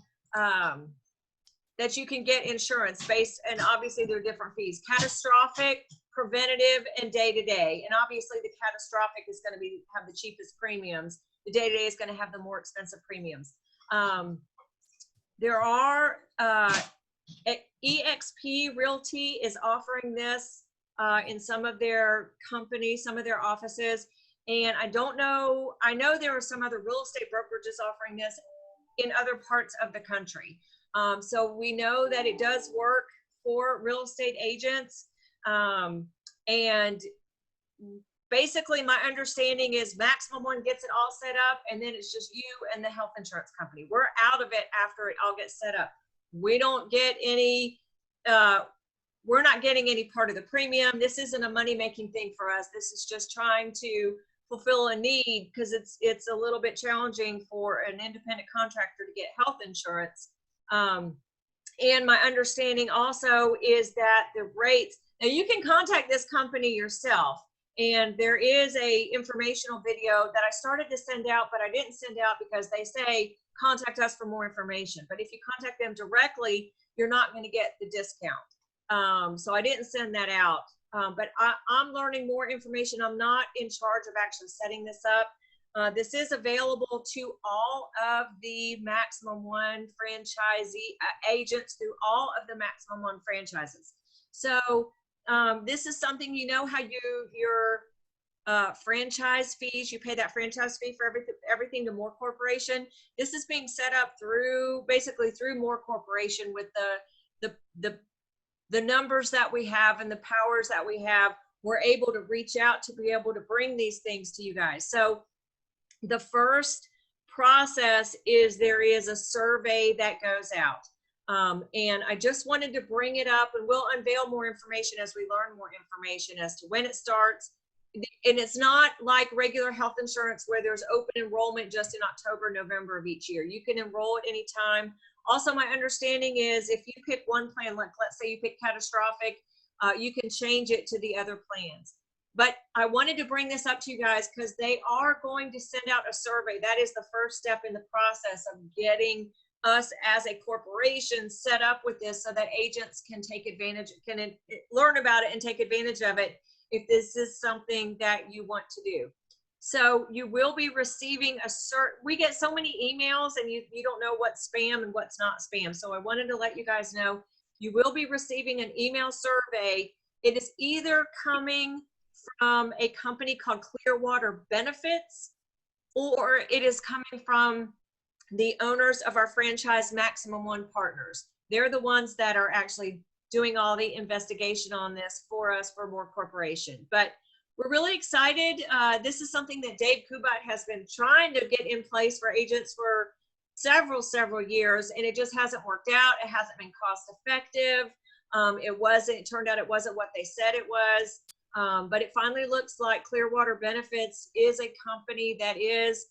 that you can get insurance based, and obviously there are different fees: catastrophic, preventative, and day-to-day. And obviously the catastrophic is going to have the cheapest premiums. The day-to-day is going to have the more expensive premiums. There are EXP Realty is offering this in some of their companies, some of their offices. And I don't know, I know there are some other real estate brokerages offering this in other parts of the country. So we know that it does work for real estate agents. And basically my understanding is Maximum One gets it all set up, and then it's just you and the health insurance company. We're out of it after it all gets set up. We don't get any, we're not getting any part of the premium. This isn't a money-making thing for us. This is just trying to fulfill a need, because it's a little bit challenging for an independent contractor to get health insurance. And my understanding also is that the rates, now you can contact this company yourself, and there is a informational video that I started to send out, but I didn't send out because they say contact us for more information. But if you contact them directly, you're not going to get the discount. So I didn't send that out. But I'm learning more information. I'm not in charge of actually setting this up. This is available to all of the Maximum One franchisee agents through all of the Maximum One franchises. So this is something, you know how your franchise fees, you pay that franchise fee for everything to More Corporation. This is being set up through, basically through More Corporation, with the numbers that we have and the powers that we have. We're able to reach out to be able to bring these things to you guys. So the first process is there is a survey that goes out. And I just wanted to bring it up, and we'll unveil more information as we learn more information as to when it starts. And it's not like regular health insurance where there's open enrollment just in October, November of each year. You can enroll at any time. Also, my understanding is if you pick one plan, like let's say you pick catastrophic, you can change it to the other plans. But I wanted to bring this up to you guys because they are going to send out a survey. That is the first step in the process of getting us as a corporation set up with this, so that agents can take advantage, can learn about it and take advantage of it if this is something that you want to do. So you will be receiving we get so many emails, and you don't know what's spam and what's not spam. So I wanted to let you guys know you will be receiving an email survey. It is either coming from a company called Clearwater Benefits, or it is coming from the owners of our franchise Maximum One partners. They're the ones that are actually doing all the investigation on this for us for More Corporation. But we're really excited. This is something that Dave Kubat has been trying to get in place for agents for several years, and it just hasn't worked out. It hasn't been cost effective. It turned out it wasn't what they said it was. But it finally looks like Clearwater Benefits is a company that is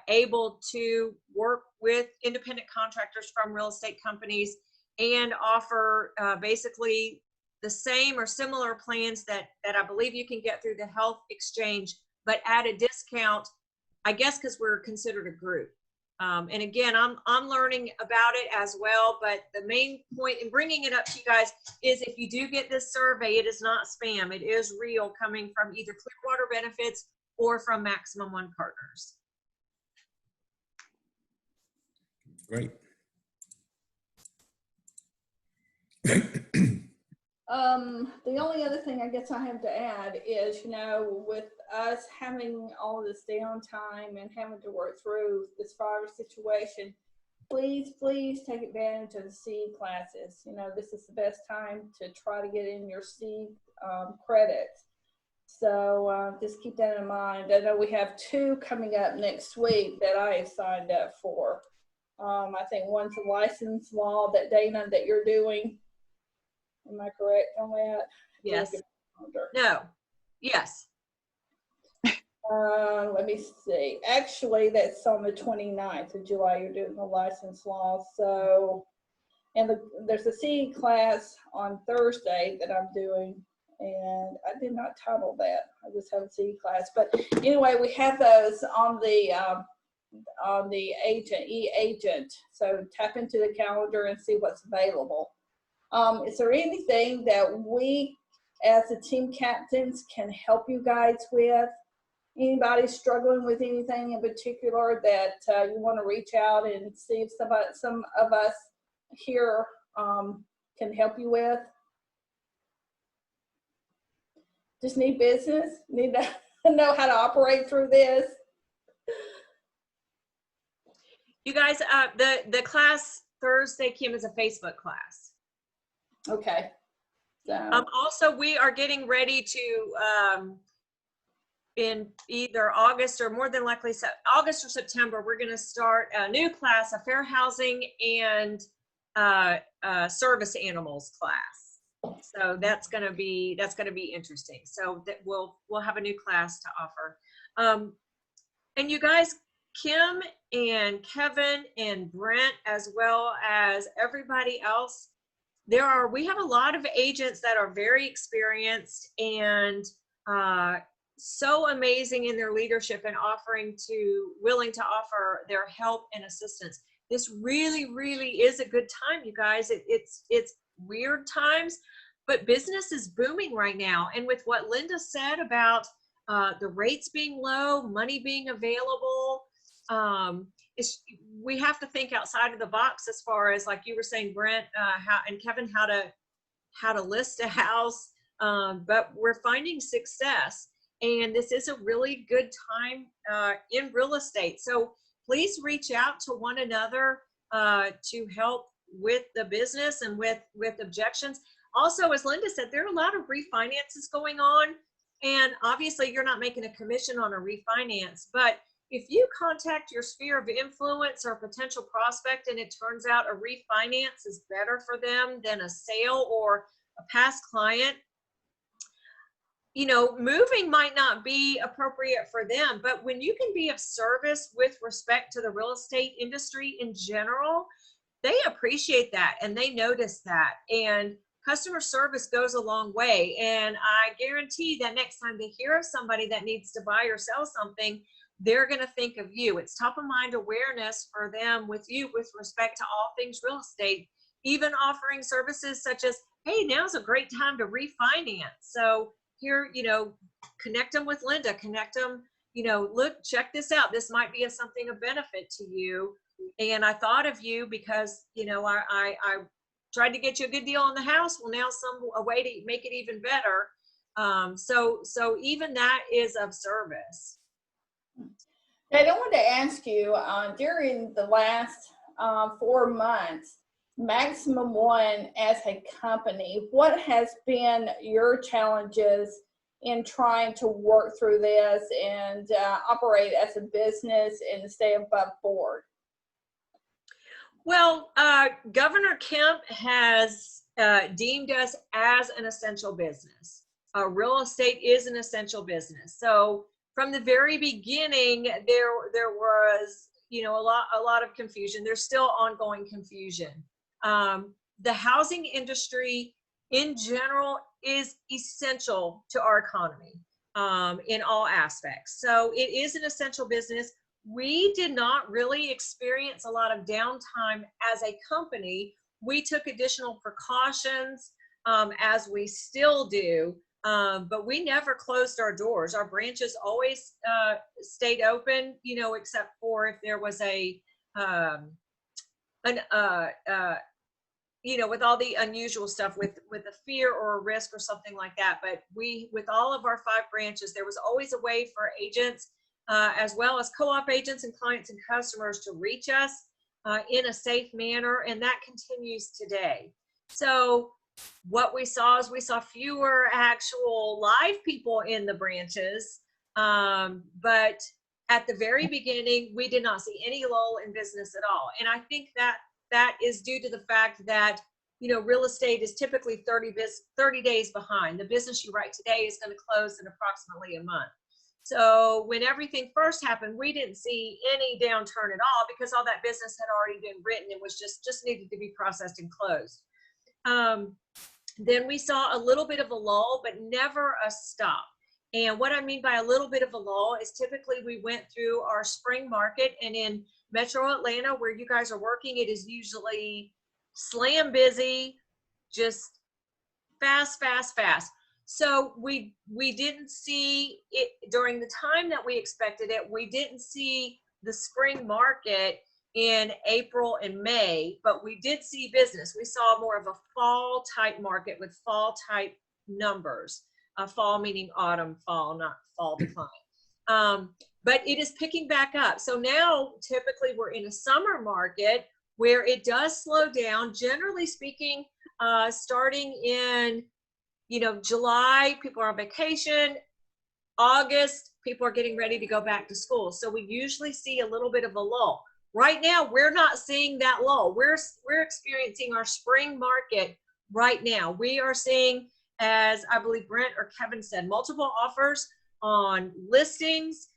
able to work with independent contractors from real estate companies and offer basically the same or similar plans that I believe you can get through the health exchange, but at a discount, I guess, because we're considered a group. And again, I'm learning about it as well, but the main point in bringing it up to you guys is if you do get this survey, it is not spam. It is real, coming from either Clearwater Benefits or from Maximum One Partners. Great. The only other thing I guess I have to add is, with us having all of this downtime and having to work through this virus situation, please take advantage of the C classes. This is the best time to try to get in your C credits. So just keep that in mind. I know we have 2 coming up next week that I have signed up for. I think one's a license law that Dana, that you're doing. Am I correct on that? Yes. No. Yes. Let me see. Actually, that's on the 29th of July. You're doing the license law. So, and there's a C class on Thursday that I'm doing, and I did not title that. I just have a C class. But anyway, we have those on the on the e-agent. So tap into the calendar and see what's available. Is there anything that we as the team captains can help you guys with? Anybody struggling with anything in particular that you want to reach out and see if some of us here can help you with? Just need business? Need to know how to operate through this? You guys, the class Thursday, Kim, is a Facebook class. Okay. So. Also, we are getting ready to, in either August or more than likely August or September, we're going to start a new class, a fair housing and service animals class. So that's going to be interesting. So that we'll have a new class to offer. And you guys, Kim and Kevin and Brent, as well as everybody else, we have a lot of agents that are very experienced and so amazing in their leadership and willing to offer their help and assistance. This really, really is a good time, you guys. It's weird times, but business is booming right now. And with what Linda said about the rates being low, money being available, we have to think outside of the box as far as, like you were saying, Brent, and Kevin, how to list a house. But we're finding success, and this is a really good time in real estate. So please reach out to one another to help with the business and with objections. Also, as Linda said, there are a lot of refinances going on, and obviously you're not making a commission on a refinance, but if you contact your sphere of influence or potential prospect and it turns out a refinance is better for them than a sale or a past client, moving might not be appropriate for them, but when you can be of service with respect to the real estate industry in general, they appreciate that and they notice that. And customer service goes a long way. And I guarantee that next time they hear of somebody that needs to buy or sell something, they're going to think of you. It's top of mind awareness for them with you with respect to all things real estate, even offering services such as, hey, now's a great time to refinance. So here, connect them with Linda, connect them, look, check this out. This might be something of benefit to you. And I thought of you because, I tried to get you a good deal on the house. Well, now a way to make it even better. So even that is of service. I wanted to ask you, during the last 4 months, Maximum One as a company, what has been your challenges in trying to work through this and operate as a business and stay above board? Well, Governor Kemp has deemed us as an essential business. Real estate is an essential business. So from the very beginning, there was, a lot of confusion. There's still ongoing confusion. The housing industry in general is essential to our economy in all aspects. So it is an essential business. We did not really experience a lot of downtime as a company. We took additional precautions as we still do. But we never closed our doors. Our branches always stayed open, except for if there was with all the unusual stuff with a fear or a risk or something like that. But with all of our 5 branches, there was always a way for agents, as well as co-op agents and clients and customers to reach us in a safe manner. And that continues today. So what we saw is fewer actual live people in the branches, but at the very beginning, we did not see any lull in business at all. And I think that is due to the fact that, real estate is typically 30 days behind. The business you write today is going to close in approximately a month. So when everything first happened, we didn't see any downturn at all because all that business had already been written and was just needed to be processed and closed. Then we saw a little bit of a lull, but never a stop. And what I mean by a little bit of a lull is typically we went through our spring market, and in Metro Atlanta, where you guys are working, it is usually slam busy, just fast, fast, fast. So we didn't see it during the time that we expected it. We didn't see the spring market in April and May, but we did see business. We saw more of a fall type market with fall type numbers. Fall meaning autumn, fall, not fall decline. But it is picking back up. So now typically we're in a summer market where it does slow down, generally speaking, starting in, July, people are on vacation. August, people are getting ready to go back to school. So we usually see a little bit of a lull. Right now, we're not seeing that lull. We're experiencing our spring market right now. We are seeing, as I believe Brent or Kevin said, multiple offers on listings.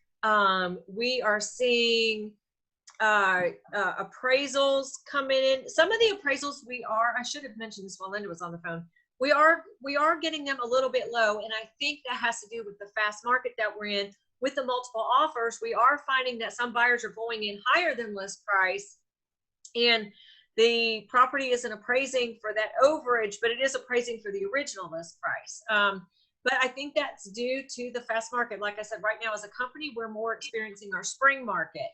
We are seeing appraisals coming in. Some of the appraisals I should have mentioned this while Linda was on the phone. We are getting them a little bit low, and I think that has to do with the fast market that we're in. With the multiple offers, we are finding that some buyers are going in higher than list price, and the property isn't appraising for that overage, but it is appraising for the original list price. But I think that's due to the fast market. Like I said, right now as a company, we're more experiencing our spring market.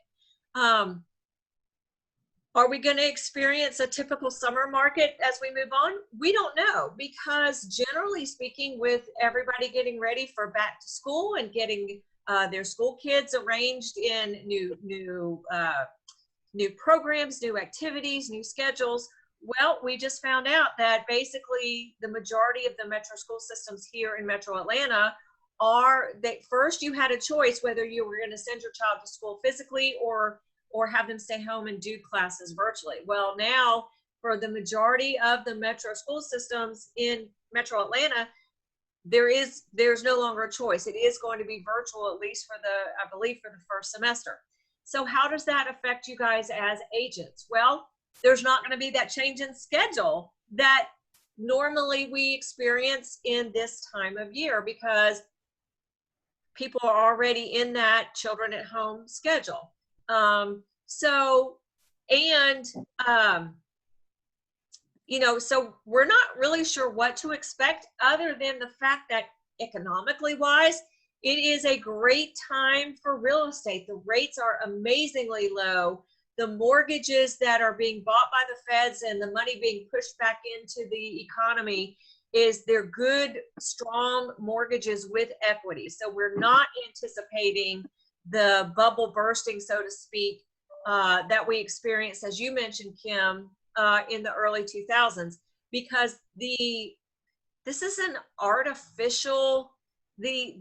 Are we going to experience a typical summer market as we move on? We don't know, because generally speaking, with everybody getting ready for back to school and getting their school kids arranged in new programs, new activities, new schedules. Well, we just found out that basically the majority of the metro school systems here in Metro Atlanta are that first you had a choice whether you were going to send your child to school physically or have them stay home and do classes virtually. Well, now for the majority of the metro school systems in Metro Atlanta, there's no longer a choice. It is going to be virtual, at least for I believe for the first semester. So how does that affect you guys as agents? Well, there's not going to be that change in schedule that normally we experience in this time of year, because people are already in that children at home schedule. So we're not really sure what to expect, other than the fact that economically wise, it is a great time for real estate. The rates are amazingly low. The mortgages that are being bought by the feds and the money being pushed back into the economy they're good, strong mortgages with equity. So we're not anticipating the bubble bursting, so to speak, that we experienced, as you mentioned, Kim, in the early 2000s, because this is an artificial, the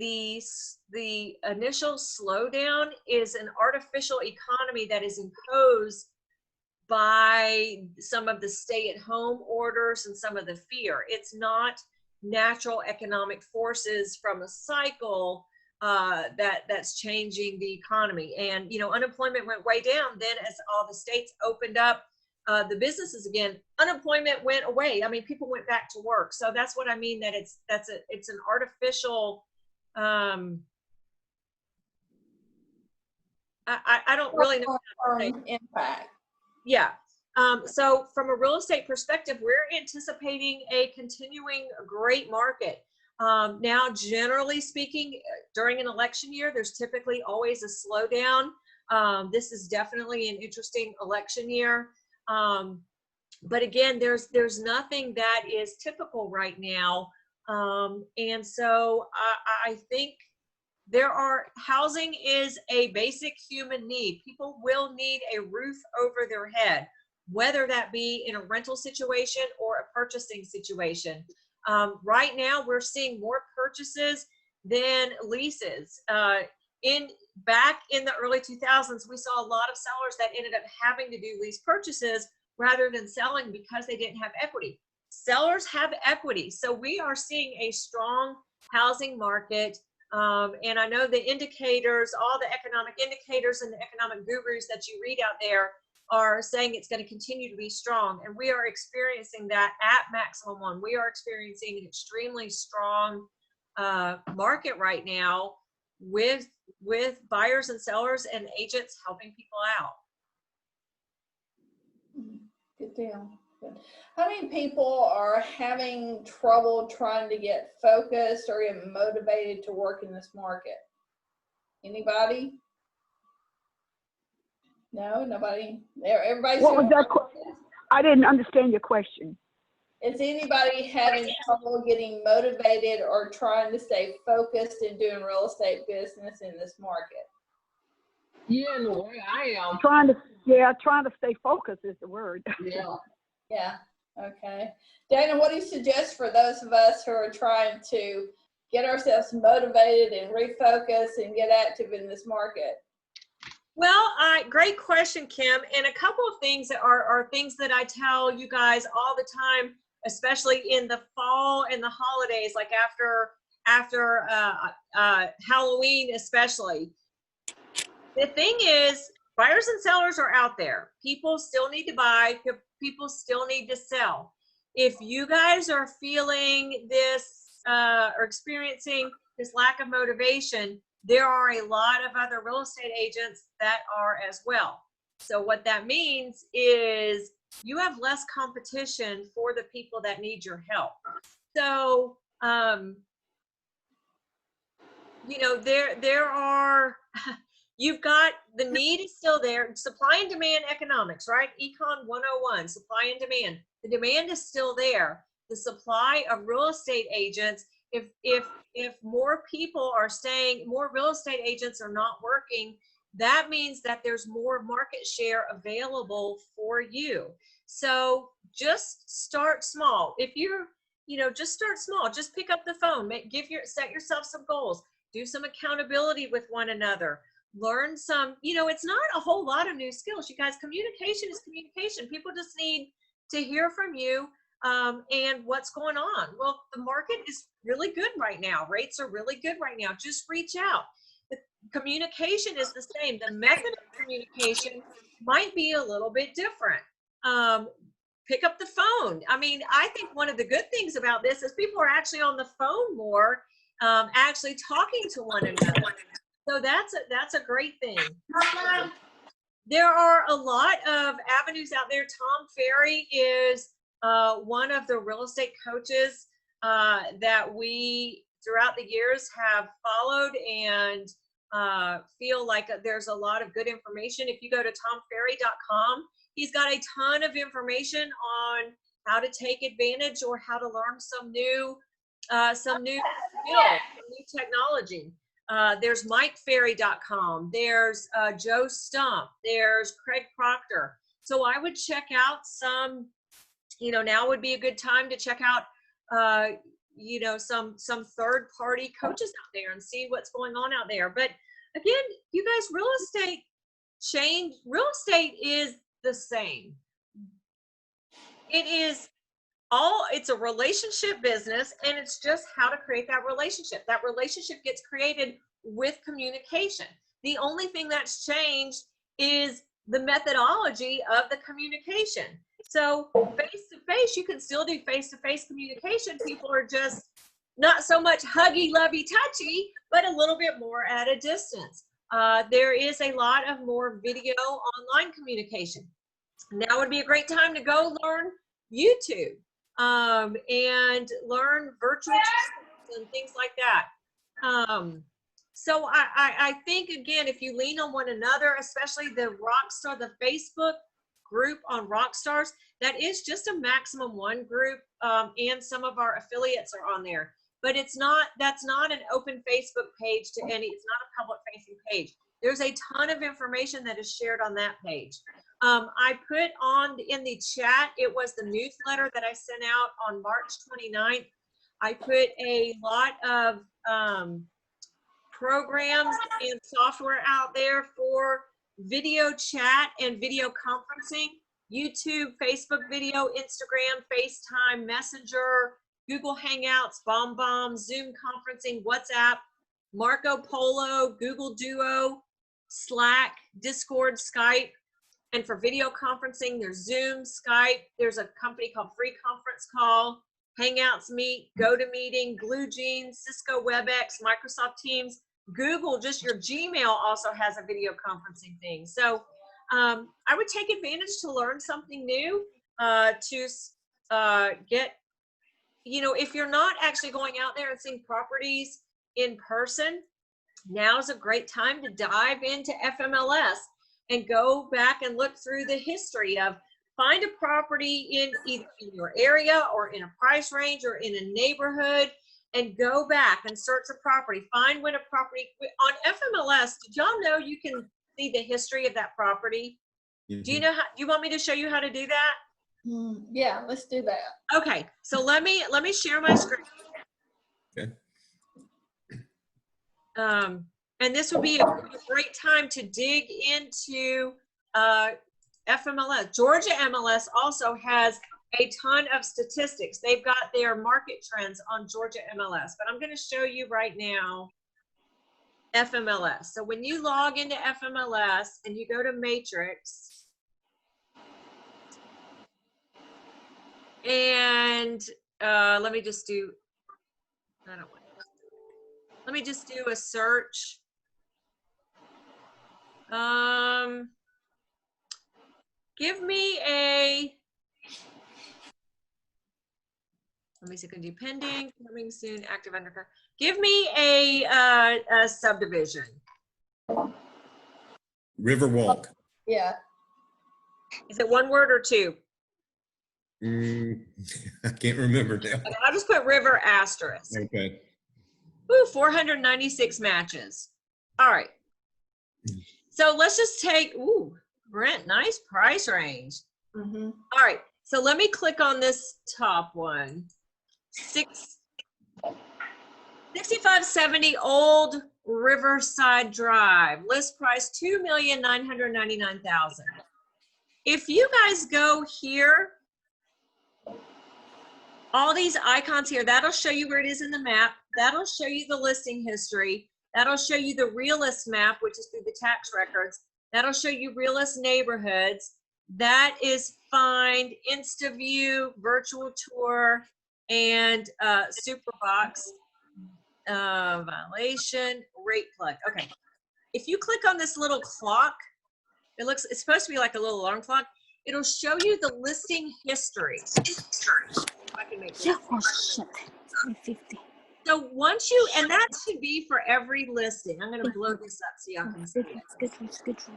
initial slowdown is an artificial economy that is imposed by some of the stay-at-home orders and some of the fear. It's not natural economic forces from a cycle that's changing the economy. And unemployment went way down. Then as all the states opened up the businesses again, unemployment went away. I mean, people went back to work. So that's what I mean, that it's an artificial. I don't really know how to say impact. Yeah. So from a real estate perspective, we're anticipating a continuing great market. Now, generally speaking, during an election year, there's typically always a slowdown. This is definitely an interesting election year. But again, there's nothing that is typical right now. And so I think housing is a basic human need. People will need a roof over their head, whether that be in a rental situation or a purchasing situation. Right now, we're seeing more purchases than leases. Back in the early 2000s, we saw a lot of sellers that ended up having to do lease purchases rather than selling because they didn't have equity. Sellers have equity, so we are seeing a strong housing market. And I know the indicators, all the economic indicators and the economic gurus that you read out there are saying it's going to continue to be strong. And we are experiencing that at Maximum One. We are experiencing an extremely strong market right now with buyers and sellers and agents helping people out. Good deal. Good. How many people are having trouble trying to get focused or get motivated to work in this market? Anybody? No, nobody. Everybody's. What was that? I didn't understand your question. Is anybody having trouble getting motivated or trying to stay focused in doing real estate business in this market? Yeah, in a way, I am. Trying to stay focused is the word. Yeah. Yeah. Okay. Dana, what do you suggest for those of us who are trying to get ourselves motivated and refocus and get active in this market? Well, great question, Kim. And a couple of things that are things that I tell you guys all the time, especially in the fall and the holidays, like after Halloween, especially. The thing is, buyers and sellers are out there. People still need to buy. People still need to sell. If you guys are feeling this or experiencing this lack of motivation, there are a lot of other real estate agents that are as well. So what that means is you have less competition for the people that need your help. So, you know, there are, you've got, the need is still there. Supply and demand economics, right? Econ 101, supply and demand. The demand is still there. The supply of real estate agents, if more people are staying, more real estate agents are not working, that means that there's more market share available for you. So just start small. If you're, you know, just start small. Just pick up the phone, set yourself some goals, do some accountability with one another, learn some, you know, it's not a whole lot of new skills. You guys, communication is communication. People just need to hear from you and what's going on. Well, the market is really good right now. Rates are really good right now. Just reach out. The communication is the same. The method of communication might be a little bit different. Pick up the phone. I mean, I think one of the good things about this is people are actually on the phone more, actually talking to one another. So that's a great thing. There are a lot of avenues out there. Tom Ferry is one of the real estate coaches that we throughout the years have followed and feel like there's a lot of good information. If you go to tomferry.com, he's got a ton of information on how to take advantage or how to learn some new skill, some new technology. There's MikeFerry.com. There's Joe Stump. There's Craig Proctor. So I would check out some, you know, now would be a good time to check out, you know, some third-party coaches out there and see what's going on out there. But again, you guys, real estate is the same. It's a relationship business, and it's just how to create that relationship. That relationship gets created with communication. The only thing that's changed is the methodology of the communication. So face-to-face, you can still do face-to-face communication. People are just not so much huggy, lovey, touchy, but a little bit more at a distance. There is a lot of more video online communication. Now would be a great time to go learn YouTube and learn virtual and things like that. So I think, again, if you lean on one another, especially the Rockstar, the Facebook group on Rockstars, that is just a maximum one group, and some of our affiliates are on there. But that's not an open Facebook page to any, it's not a public facing page. There's a ton of information that is shared on that page. I put on in the chat, it was the newsletter that I sent out on March 29th. I put a lot of programs and software out there for video chat and video conferencing, YouTube, Facebook video, Instagram, FaceTime, Messenger, Google Hangouts, BombBomb, Zoom conferencing, WhatsApp, Marco Polo, Google Duo, Slack, Discord, Skype. And for video conferencing, there's Zoom, Skype. There's a company called Free Conference Call. Hangouts Meet, GoToMeeting, Blue Jeans, Cisco WebEx, Microsoft Teams, Google, just your Gmail also has a video conferencing thing. So I would take advantage to learn something new, to get, you know, if you're not actually going out there and seeing properties in person, now's a great time to dive into FMLS and go back and look through the history of, find a property in either in your area or in a price range or in a neighborhood, and go back and search a property. Find when a property, on FMLS, did y'all know you can see the history of that property? Mm-hmm. Do you know how, do you want me to show you how to do that? Yeah, let's do that. Okay, so let me share my screen. Okay. And this would be a great time to dig into FMLS. Georgia MLS also has a ton of statistics. They've got their market trends on Georgia MLS, but I'm going to show you right now FMLS. So when you log into FMLS and you go to Matrix, and let me just do, let me just do a search. Give me a, let me see, can do pending, coming soon, active under, give me a subdivision. Riverwalk. Yeah. Is it one word or two? I can't remember now. Okay, I'll just put river asterisk. Okay. Ooh, 496 matches. All right. So let's just take, ooh, Brent, nice price range. Mm-hmm. All right, so let me click on this top one. 6570 Old Riverside Drive. List price $2,999,000. If you guys go here, all these icons here, that'll show you where it is in the map. That'll show you the listing history. That'll show you the realist map, which is through the tax records. That'll show you realist neighborhoods. That is Find, InstaView, Virtual Tour, and Superbox. Violation, rate plug. Okay. If you click on this little clock, it's supposed to be like a little alarm clock. It'll show you the listing history. I can make this. So once you, and that should be for every listing. I'm going to blow this up so y'all can see it.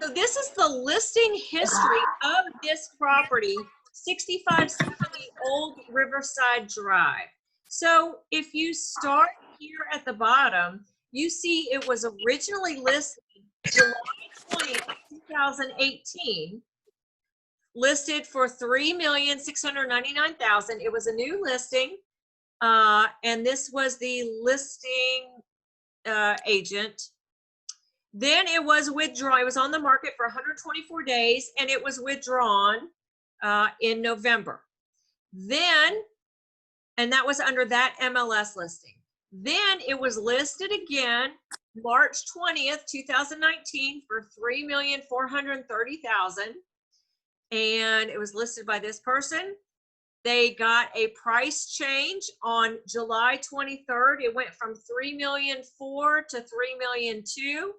So this is the listing history of this property, 6570 Old Riverside Drive. So if you start here at the bottom, you see it was originally listed July 20th, 2018, listed for $3,699,000. It was a new listing. And this was the listing agent. Then it was withdrawn. It was on the market for 124 days and it was withdrawn in November. Then, and that was under that MLS listing. Then it was listed again March 20th, 2019 for $3,430,000. And it was listed by this person. They got a price change on July 23rd. It went from $3,400,000 to $3,200,000.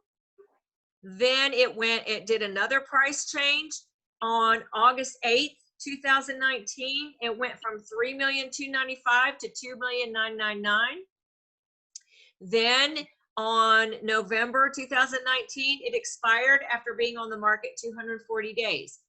Then it did another price change on August 8th, 2019. It went from $3,295,000 to $2,999,000. Then on November 2019, it expired after being on the market 240 days.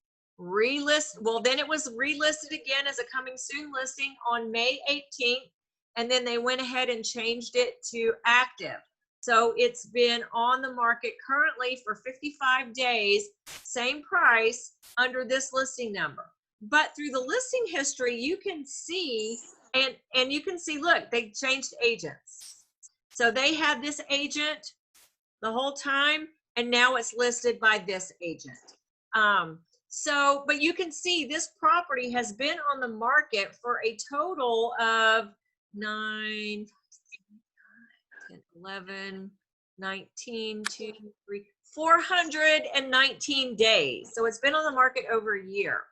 Then it was relisted again as a coming soon listing on May 18th, and then they went ahead and changed it to active. So it's been on the market currently for 55 days, same price under this listing number. But through the listing history, you can see, and you can see, look, they changed agents. So they had this agent the whole time, and now it's listed by this agent. So, but you can see this property has been on the market for a total of 9, 10, 11, 19, 2, 3, 419 days. So it's been on the market over a year.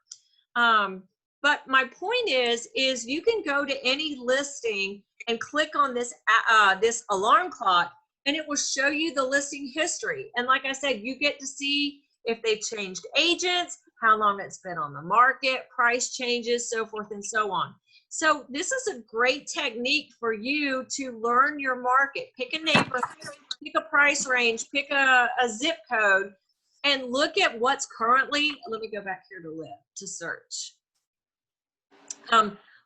But my point is you can go to any listing and click on this this alarm clock, and it will show you the listing history. And like I said, you get to see if they've changed agents, how long it's been on the market, price changes, so forth and so on. So this is a great technique for you to learn your market. Pick a neighborhood, pick a price range, pick a zip code, and look at what's currently, let me go back here to search.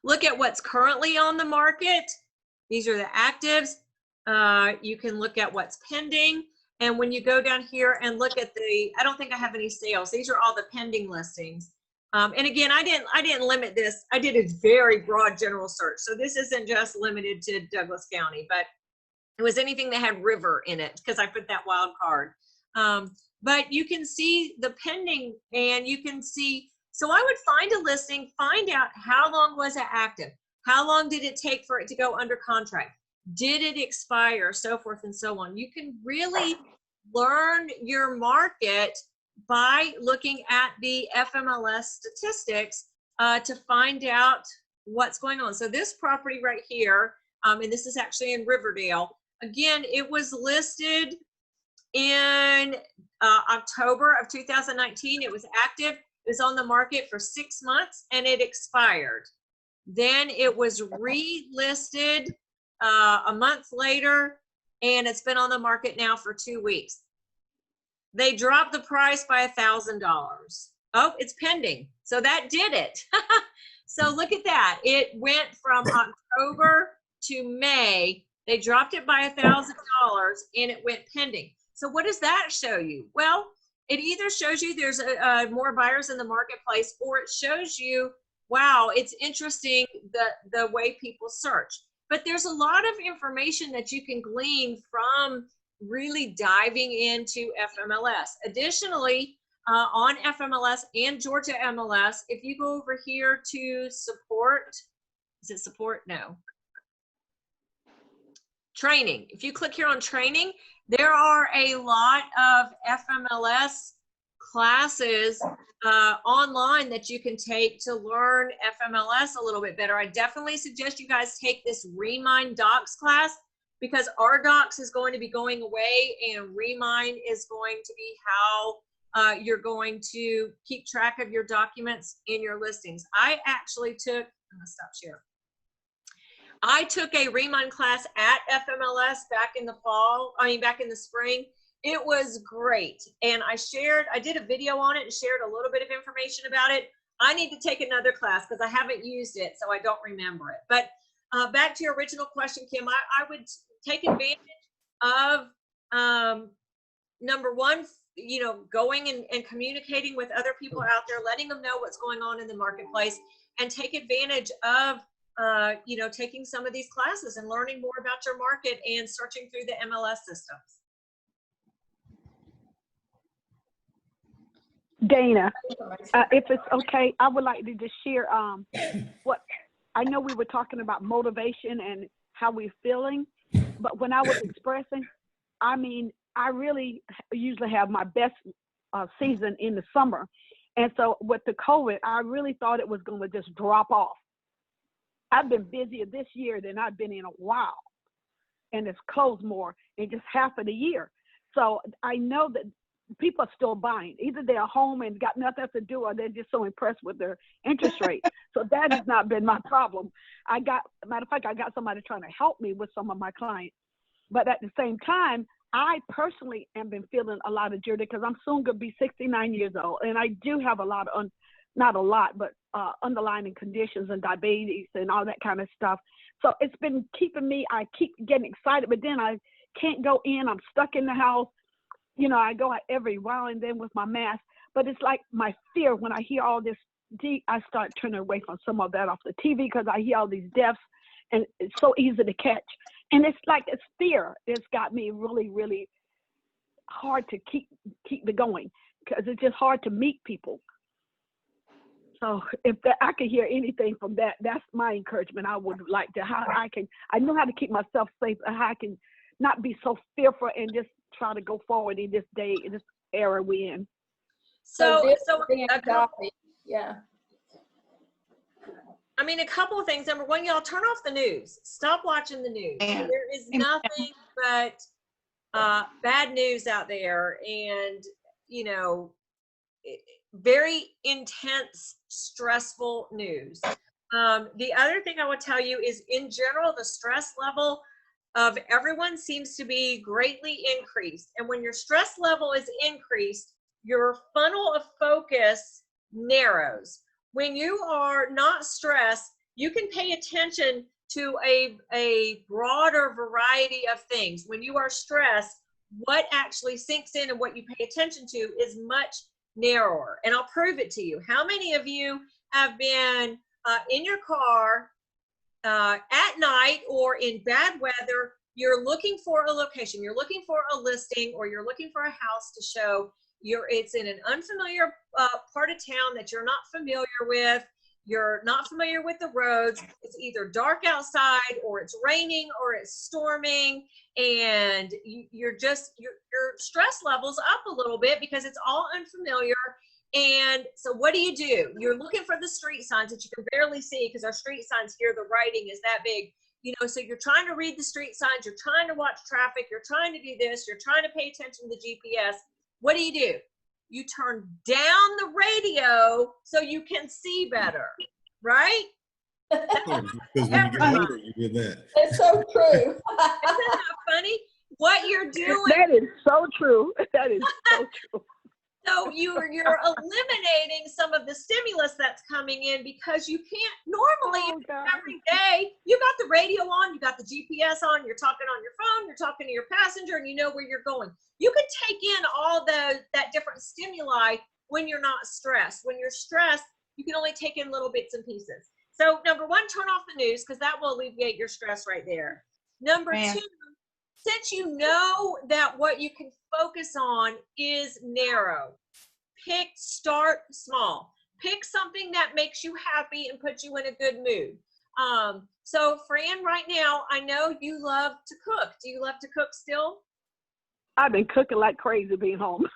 Look at what's currently on the market. These are the actives. You can look at what's pending. And when you go down here and look at I don't think I have any sales. These are all the pending listings. And again, I didn't limit this. I did a very broad general search. So this isn't just limited to Douglas County, but it was anything that had river in it because I put that wild card. But you can see the pending, and you can see, so I would find a listing, find out how long was it active? How long did it take for it to go under contract? Did it expire? So forth and so on. You can really learn your market by looking at the FMLS statistics to find out what's going on. So this property right here, and this is actually in Riverdale. Again, it was listed in October of 2019. It was active. It was on the market for 6 months and it expired. Then it was relisted a month later, and it's been on the market now for 2 weeks. They dropped the price by $1,000. Oh, it's pending. So that did it. So look at that. It went from October to May. They dropped it by $1,000 and it went pending. So what does that show you? Well, it either shows you there's more buyers in the marketplace, or it shows you, wow, it's interesting the way people search. But there's a lot of information that you can glean from really diving into FMLS. Additionally, on FMLS and Georgia MLS, if you go over here to support, is it support? No. Training. If you click here on training, there are a lot of FMLS classes online that you can take to learn FMLS a little bit better. I definitely suggest you guys take this Remind Docs class, because our docs is going to be going away and Remind is going to be how you're going to keep track of your documents in your listings. I actually took, I'm gonna stop share. I took a Remind class at FMLS back in the fall, back in the spring. It was great. And I did a video on it and shared a little bit of information about it. I need to take another class because I haven't used it, so I don't remember it. But back to your original question, Kim, I would take advantage of, number one, going and communicating with other people out there, letting them know what's going on in the marketplace, and take advantage of taking some of these classes and learning more about your market and searching through the MLS systems. Dana, if it's okay, I would like to just share what I know. We were talking about motivation and how we're feeling, but when I was expressing, I really usually have my best season in the summer. And so with the COVID, I really thought it was going to just drop off. I've been busier this year than I've been in a while, and it's closed more in just half of the year. So I know that people are still buying. Either they're home and got nothing else to do, or they're just so impressed with their interest rate. So that has not been my problem. Matter of fact, I got somebody trying to help me with some of my clients. But at the same time, I personally have been feeling a lot of jeopardy because I'm soon going to be 69 years old. And I do have a lot of, not a lot, but underlying conditions and diabetes and all that kind of stuff. So it's been keeping me, I keep getting excited, but then I can't go in. I'm stuck in the house. I go out every while and then with my mask, but it's like my fear when I hear all this, I start turning away from some of that off the TV because I hear all these deaths and it's so easy to catch. And it's like, it's fear. It's got me really, really hard to keep it going because it's just hard to meet people. So if I could hear anything from that, that's my encouragement. I would like to, I know how to keep myself safe, how I can not be so fearful and just try to go forward in this day, in this era we're in. So yeah. I mean, a couple of things. Number one, y'all turn off the news. Stop watching the news. Amen. There is nothing but bad news out there, and you know, very intense, stressful news. The other thing I would tell you is, in general, the stress level of everyone seems to be greatly increased. And when your stress level is increased, your funnel of focus narrows. When you are not stressed, you can pay attention to a broader variety of things. When you are stressed, what actually sinks in and what you pay attention to is much narrower. And I'll prove it to you. How many of you have been in your car at night or in bad weather? You're looking for a location, you're looking for a listing, or you're looking for a house to show. It's in an unfamiliar part of town that you're not familiar with. You're not familiar with the roads. It's either dark outside, or it's raining, or it's storming, and your stress level's up a little bit because it's all unfamiliar. And so what do? You're looking for the street signs that you can barely see, because our street signs here, the writing is that big. You know, so you're trying to read the street signs, you're trying to watch traffic, you're trying to do this, you're trying to pay attention to the GPS. What do? You turn down the radio so you can see better, right? Because when you get older, you do that. It's so true. Isn't that funny? What you're doing. That is so true. That is so true. So you're eliminating some of the stimulus that's coming in, because you can't normally every day. You got the radio on, you got the GPS on, you're talking on your phone, you're talking to your passenger, and you know where you're going. You can take in all that different stimuli when you're not stressed. When you're stressed, you can only take in little bits and pieces. So number one, turn off the news, because that will alleviate your stress right there. Number two, since you know that what you can focus on is narrow, start small. Pick something that makes you happy and puts you in a good mood. So Fran, right now, I know you love to cook. Do you love to cook still? I've been cooking like crazy being home.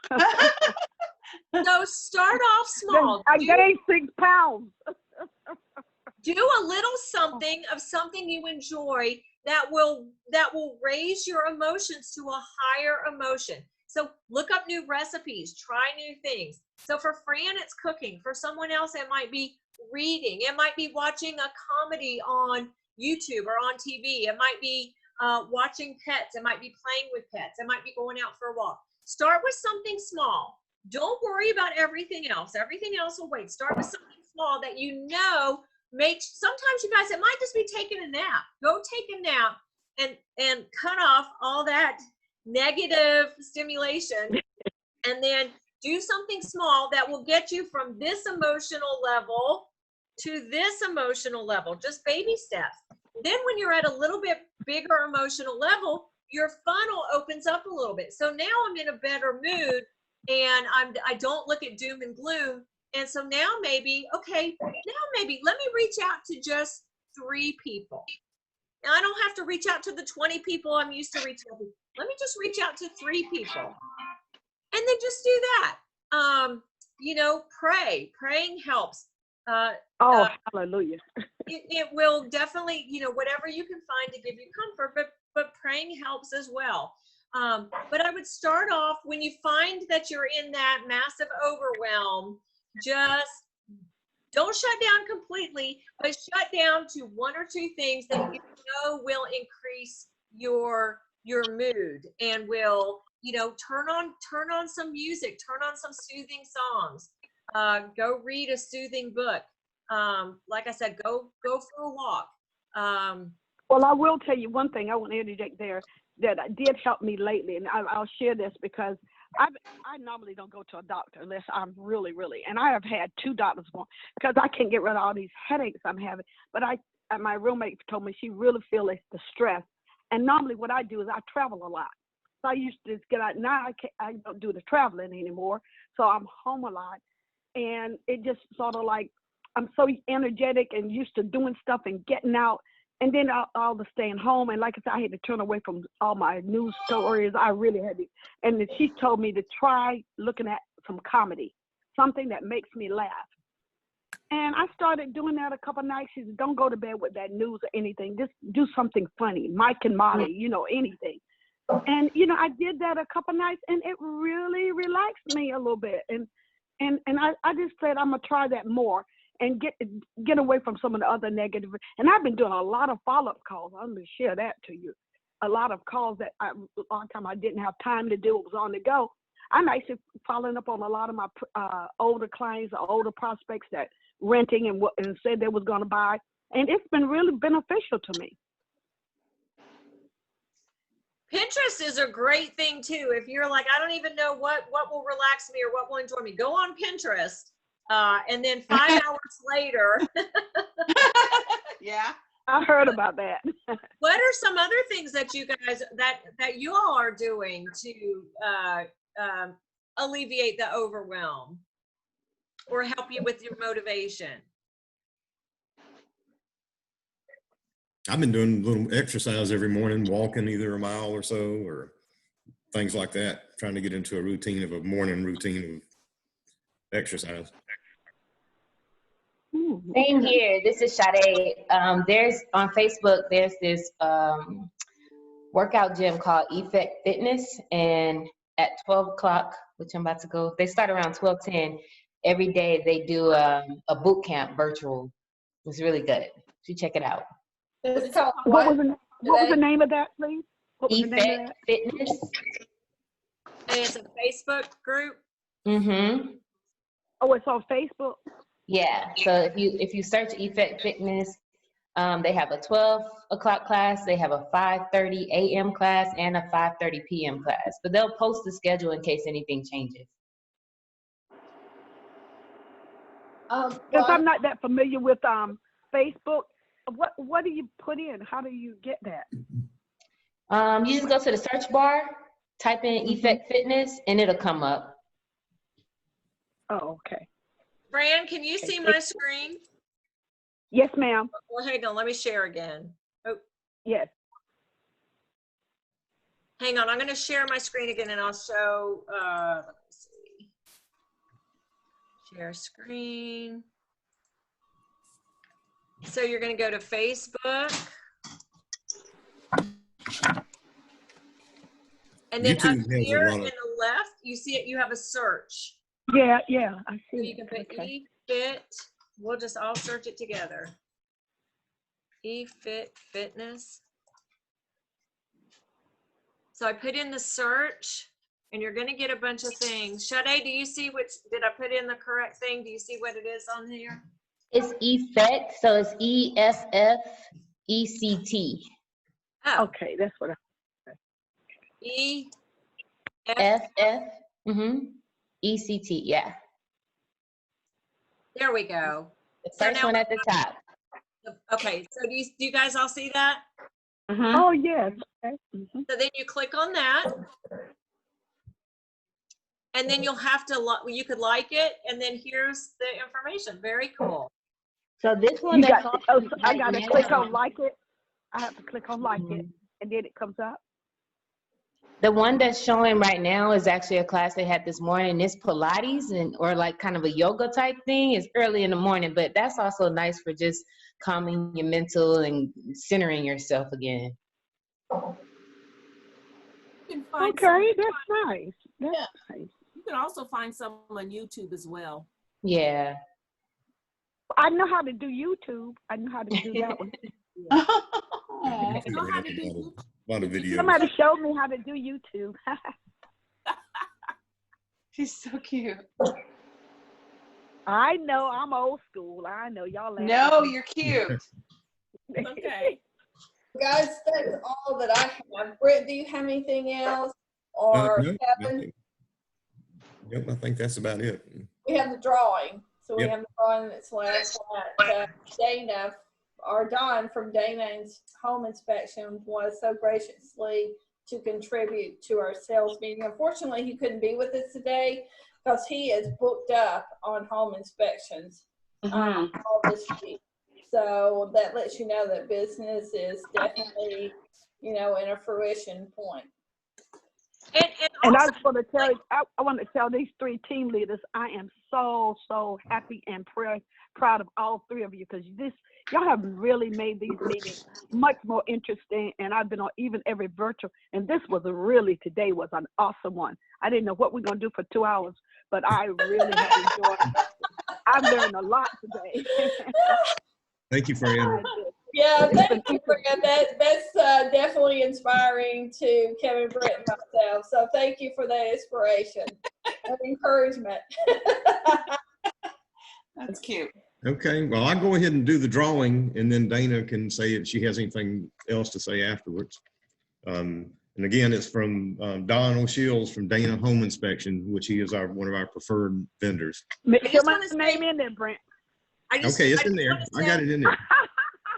So start off small. I gained 6 pounds. Do a little something of something you enjoy that will raise your emotions to a higher emotion. So look up new recipes, try new things. So for Fran, it's cooking. For someone else, it might be reading. It might be watching a comedy on YouTube or on TV. It might be watching pets. It might be playing with pets. It might be going out for a walk. Start with something small. Don't worry about everything else. Everything else will wait. Start with something small that you know makes, sometimes you guys, it might just be taking a nap. Go take a nap and cut off all that negative stimulation, and then do something small that will get you from this emotional level to this emotional level, just baby steps. Then when you're at a little bit bigger emotional level, your funnel opens up a little bit. So now I'm in a better mood, and I don't look at doom and gloom. And so now maybe, okay, let me reach out to just 3 people. Now I don't have to reach out to the 20 people I'm used to reaching out to. Let me just reach out to 3 people. And then just do that. Praying helps. Hallelujah. It will definitely, whatever you can find to give you comfort, but praying helps as well. But I would start off, when you find that you're in that massive overwhelm, just don't shut down completely, but shut down to 1 or 2 things that you know will increase your mood, and will, turn on some music, turn on some soothing songs, go read a soothing book. Like I said, go for a walk. Well, I will tell you one thing. I want to interject there that did help me lately, and I'll share this because I normally don't go to a doctor unless I'm really, and I have had 2 doctors because I can't get rid of all these headaches I'm having. But my roommate told me she really feels the stress. And normally what I do is I travel a lot. So I used to just get out. Now I don't do the traveling anymore. So I'm home a lot. And it just sort of like, I'm so energetic and used to doing stuff and getting out. And then all the staying home. And like I said, I had to turn away from all my news stories. I really had to. And then she told me to try looking at some comedy, something that makes me laugh. And I started doing that a couple of nights. She said, don't go to bed with that news or anything. Just do something funny, Mike and Molly, you know, anything. And, you know, I did that a couple of nights, and it really relaxed me a little bit. And I just said, I'm going to try that more and get away from some of the other negative. And I've been doing a lot of follow-up calls. I'm going to share that to you. A lot of calls that a long time I didn't have time to do. It was on the go. I'm actually following up on a lot of my older clients or older prospects that renting and said they was going to buy. And it's been really beneficial to me. Pinterest is a great thing too. If you're like, I don't even know what will relax me or what will enjoy me, go on Pinterest. And then 5 hours later. Yeah. I heard about that. What are some other things that you guys, that you all are doing to alleviate the overwhelm or help you with your motivation? I've been doing a little exercise every morning, walking either a mile or so, or things like that, trying to get into a morning routine of exercise. Same here. This is Sade. There's on Facebook, there's this workout gym called Effect Fitness, and at 12 o'clock, which I'm about to go, they start around 12:10. Every day they do a boot camp virtual. It's really good. You check it out. What was the name of that, please? Effect Fitness. And it's a Facebook group. Mm-hmm. Oh, it's on Facebook. Yeah. So if you search Effect Fitness, they have a 12 o'clock class, they have a 5:30 a.m. class, and a 5:30 p.m. class. But they'll post the schedule in case anything changes. Because I'm not that familiar with Facebook. What do you put in? How do you get that? You just go to the search bar, type in Effect Fitness, and it'll come up. Oh, okay. Fran, can you see my screen? Yes, ma'am. Well, hang on, let me share again. Oh, yes. Hang on, I'm going to share my screen again, and I'll show. Let me see. Share screen. So you're going to go to Facebook. And then YouTube up has a here lot in of- the left, you see it, you have a search. Yeah, I So see. you can put eFit. We'll just all search it together. eFit Fitness. So I put in the search, and you're going to get a bunch of things. Sade, do you see did I put in the correct thing? Do you see what it is on here? It's Effect, so it's EFFECT. Oh. Okay, that's what ECT, yeah. There we go. The first one at the top. Okay, so do you guys all see that? Oh, yes. Okay. So then you click on that. And then you'll have to, you could like it, and then here's the information. Very cool. So this one that's I got to click on like it. I have to click on like it, and then it comes up. The one that's showing right now is actually a class they had this morning. It's Pilates or like kind of a yoga type thing. It's early in the morning, but that's also nice for just calming your mental and centering yourself again. Okay, that's nice. That's nice. You can also find some on YouTube as well. Yeah. I know how to do YouTube. I know how to do that one. You know how to do YouTube? A lot of videos. Somebody showed me how to do YouTube. She's so cute. I know I'm old school. I know y'all. No, you're cute. Okay. Guys, that's all that I have. Brent, do you have anything else? Or No, Kevin? Yep, I think that's about it. We have the drawing. So we Yep. have the drawing that's last night. Dana, or Don from Dana's Home Inspection, was so graciously to contribute to our sales meeting. Unfortunately, he couldn't be with us today because he is booked up on home inspections all this week. So that lets you know that business is definitely, in a fruition point. And I also, just want to tell you, I want to tell these 3 team leaders, I am so happy and proud of all 3 of you, because y'all have really made these meetings much more interesting. And I've been on even every virtual, and today was an awesome one. I didn't know what we're gonna do for 2 hours, but I really have enjoyed it. I've learned a lot today. Thank you, Fran. Yeah, thank you, Fran. That's definitely inspiring to Kevin, Brent, and myself. So thank you for that inspiration and encouragement. That's cute. Okay, well, I'll go ahead and do the drawing, and then Dana can say if she has anything else to say afterwards. And again, it's from Don O'Shields from Dana Home Inspection, which he is one of our preferred vendors. Make sure my name in there, Brent. Okay, it's in there. I got it in there.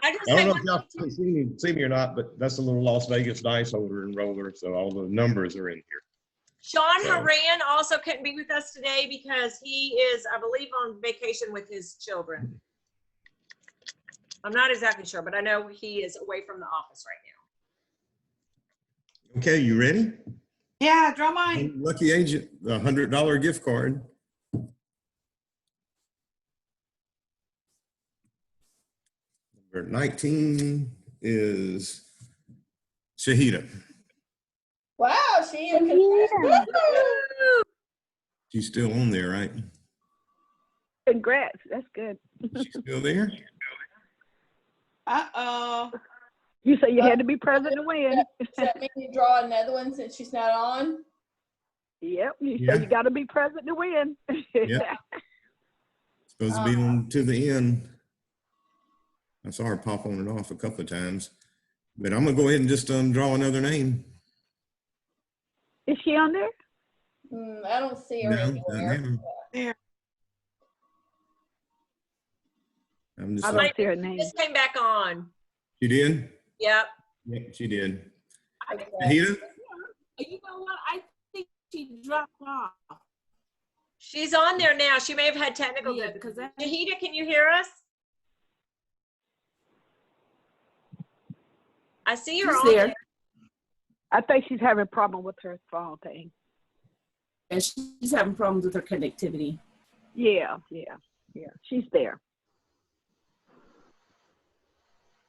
I I don't know if y'all can see me or not, but that's a little Las Vegas dice holder and roller, so all the numbers are in here. Sean Haran also couldn't be with us today because he is, I believe, on vacation with his children. I'm not exactly sure, but I know he is away from the office right now. Okay, you ready? Yeah, draw mine. Lucky agent, a $100 gift card. Number 19 is Shahida. Wow, She's still on there, right? Congrats, that's good. She's still there? Uh-oh. You say you had to be present to win. Does that mean you draw another one since she's not on? Yep, you say you got to be present to win. Yep. Supposed to be on to the end. I saw her pop on and off a couple of times, but I'm gonna go ahead and just draw another name. Is she on there? I don't see her anywhere. There. I don't see her name. Just came back on. She did? Yep. Yep, she did. Okay. Shahida? You know what? I think she dropped off. She's on there now. She may have had technical difficulties. Shahida, can you hear us? I see her on there. I think she's having a problem with her phone thing. And she's having problems with her connectivity. Yeah. She's there.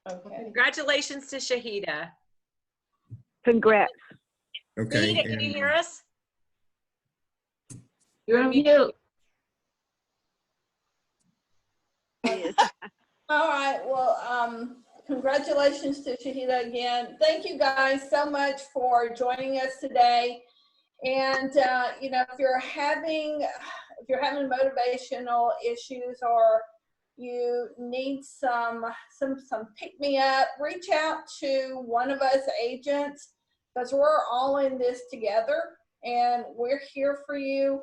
Okay. Congratulations to Shahida. Congrats. Okay. Shahida, can you hear us? You're on mute. All right. Well, congratulations to Shahida again. Thank you guys so much for joining us today. And you know, if you're having motivational issues or you need some pick me up, reach out to one of us agents, because we're all in this together and we're here for you.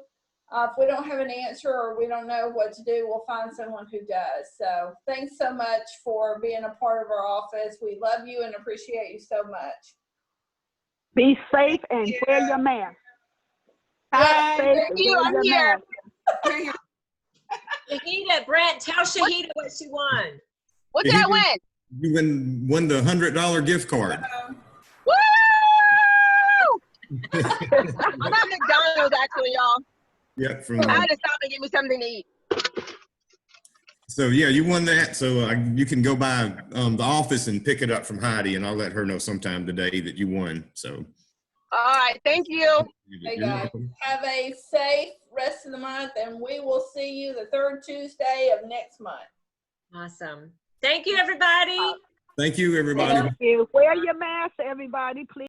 If we don't have an answer or we don't know what to do, we'll find someone who does. So thanks so much for being a part of our office. We love you and appreciate you so much. Be safe and wear your mask. Hi. Thank you. I'm here. Shahida, Brent, tell Shahida what she won. What did I win? You won the $100 gift card. Woo! I'm at McDonald's actually, y'all. Yeah, I had to stop and get me something to eat. So yeah, you won that. So you can go by the office and pick it up from Heidi, and I'll let her know sometime today that you won. So. All right, thank you. Hey guys, have a safe rest of the month, and we will see you the 3rd Tuesday of next month. Awesome. Thank you, everybody. Thank you, everybody. Thank you. Wear your mask, everybody, please.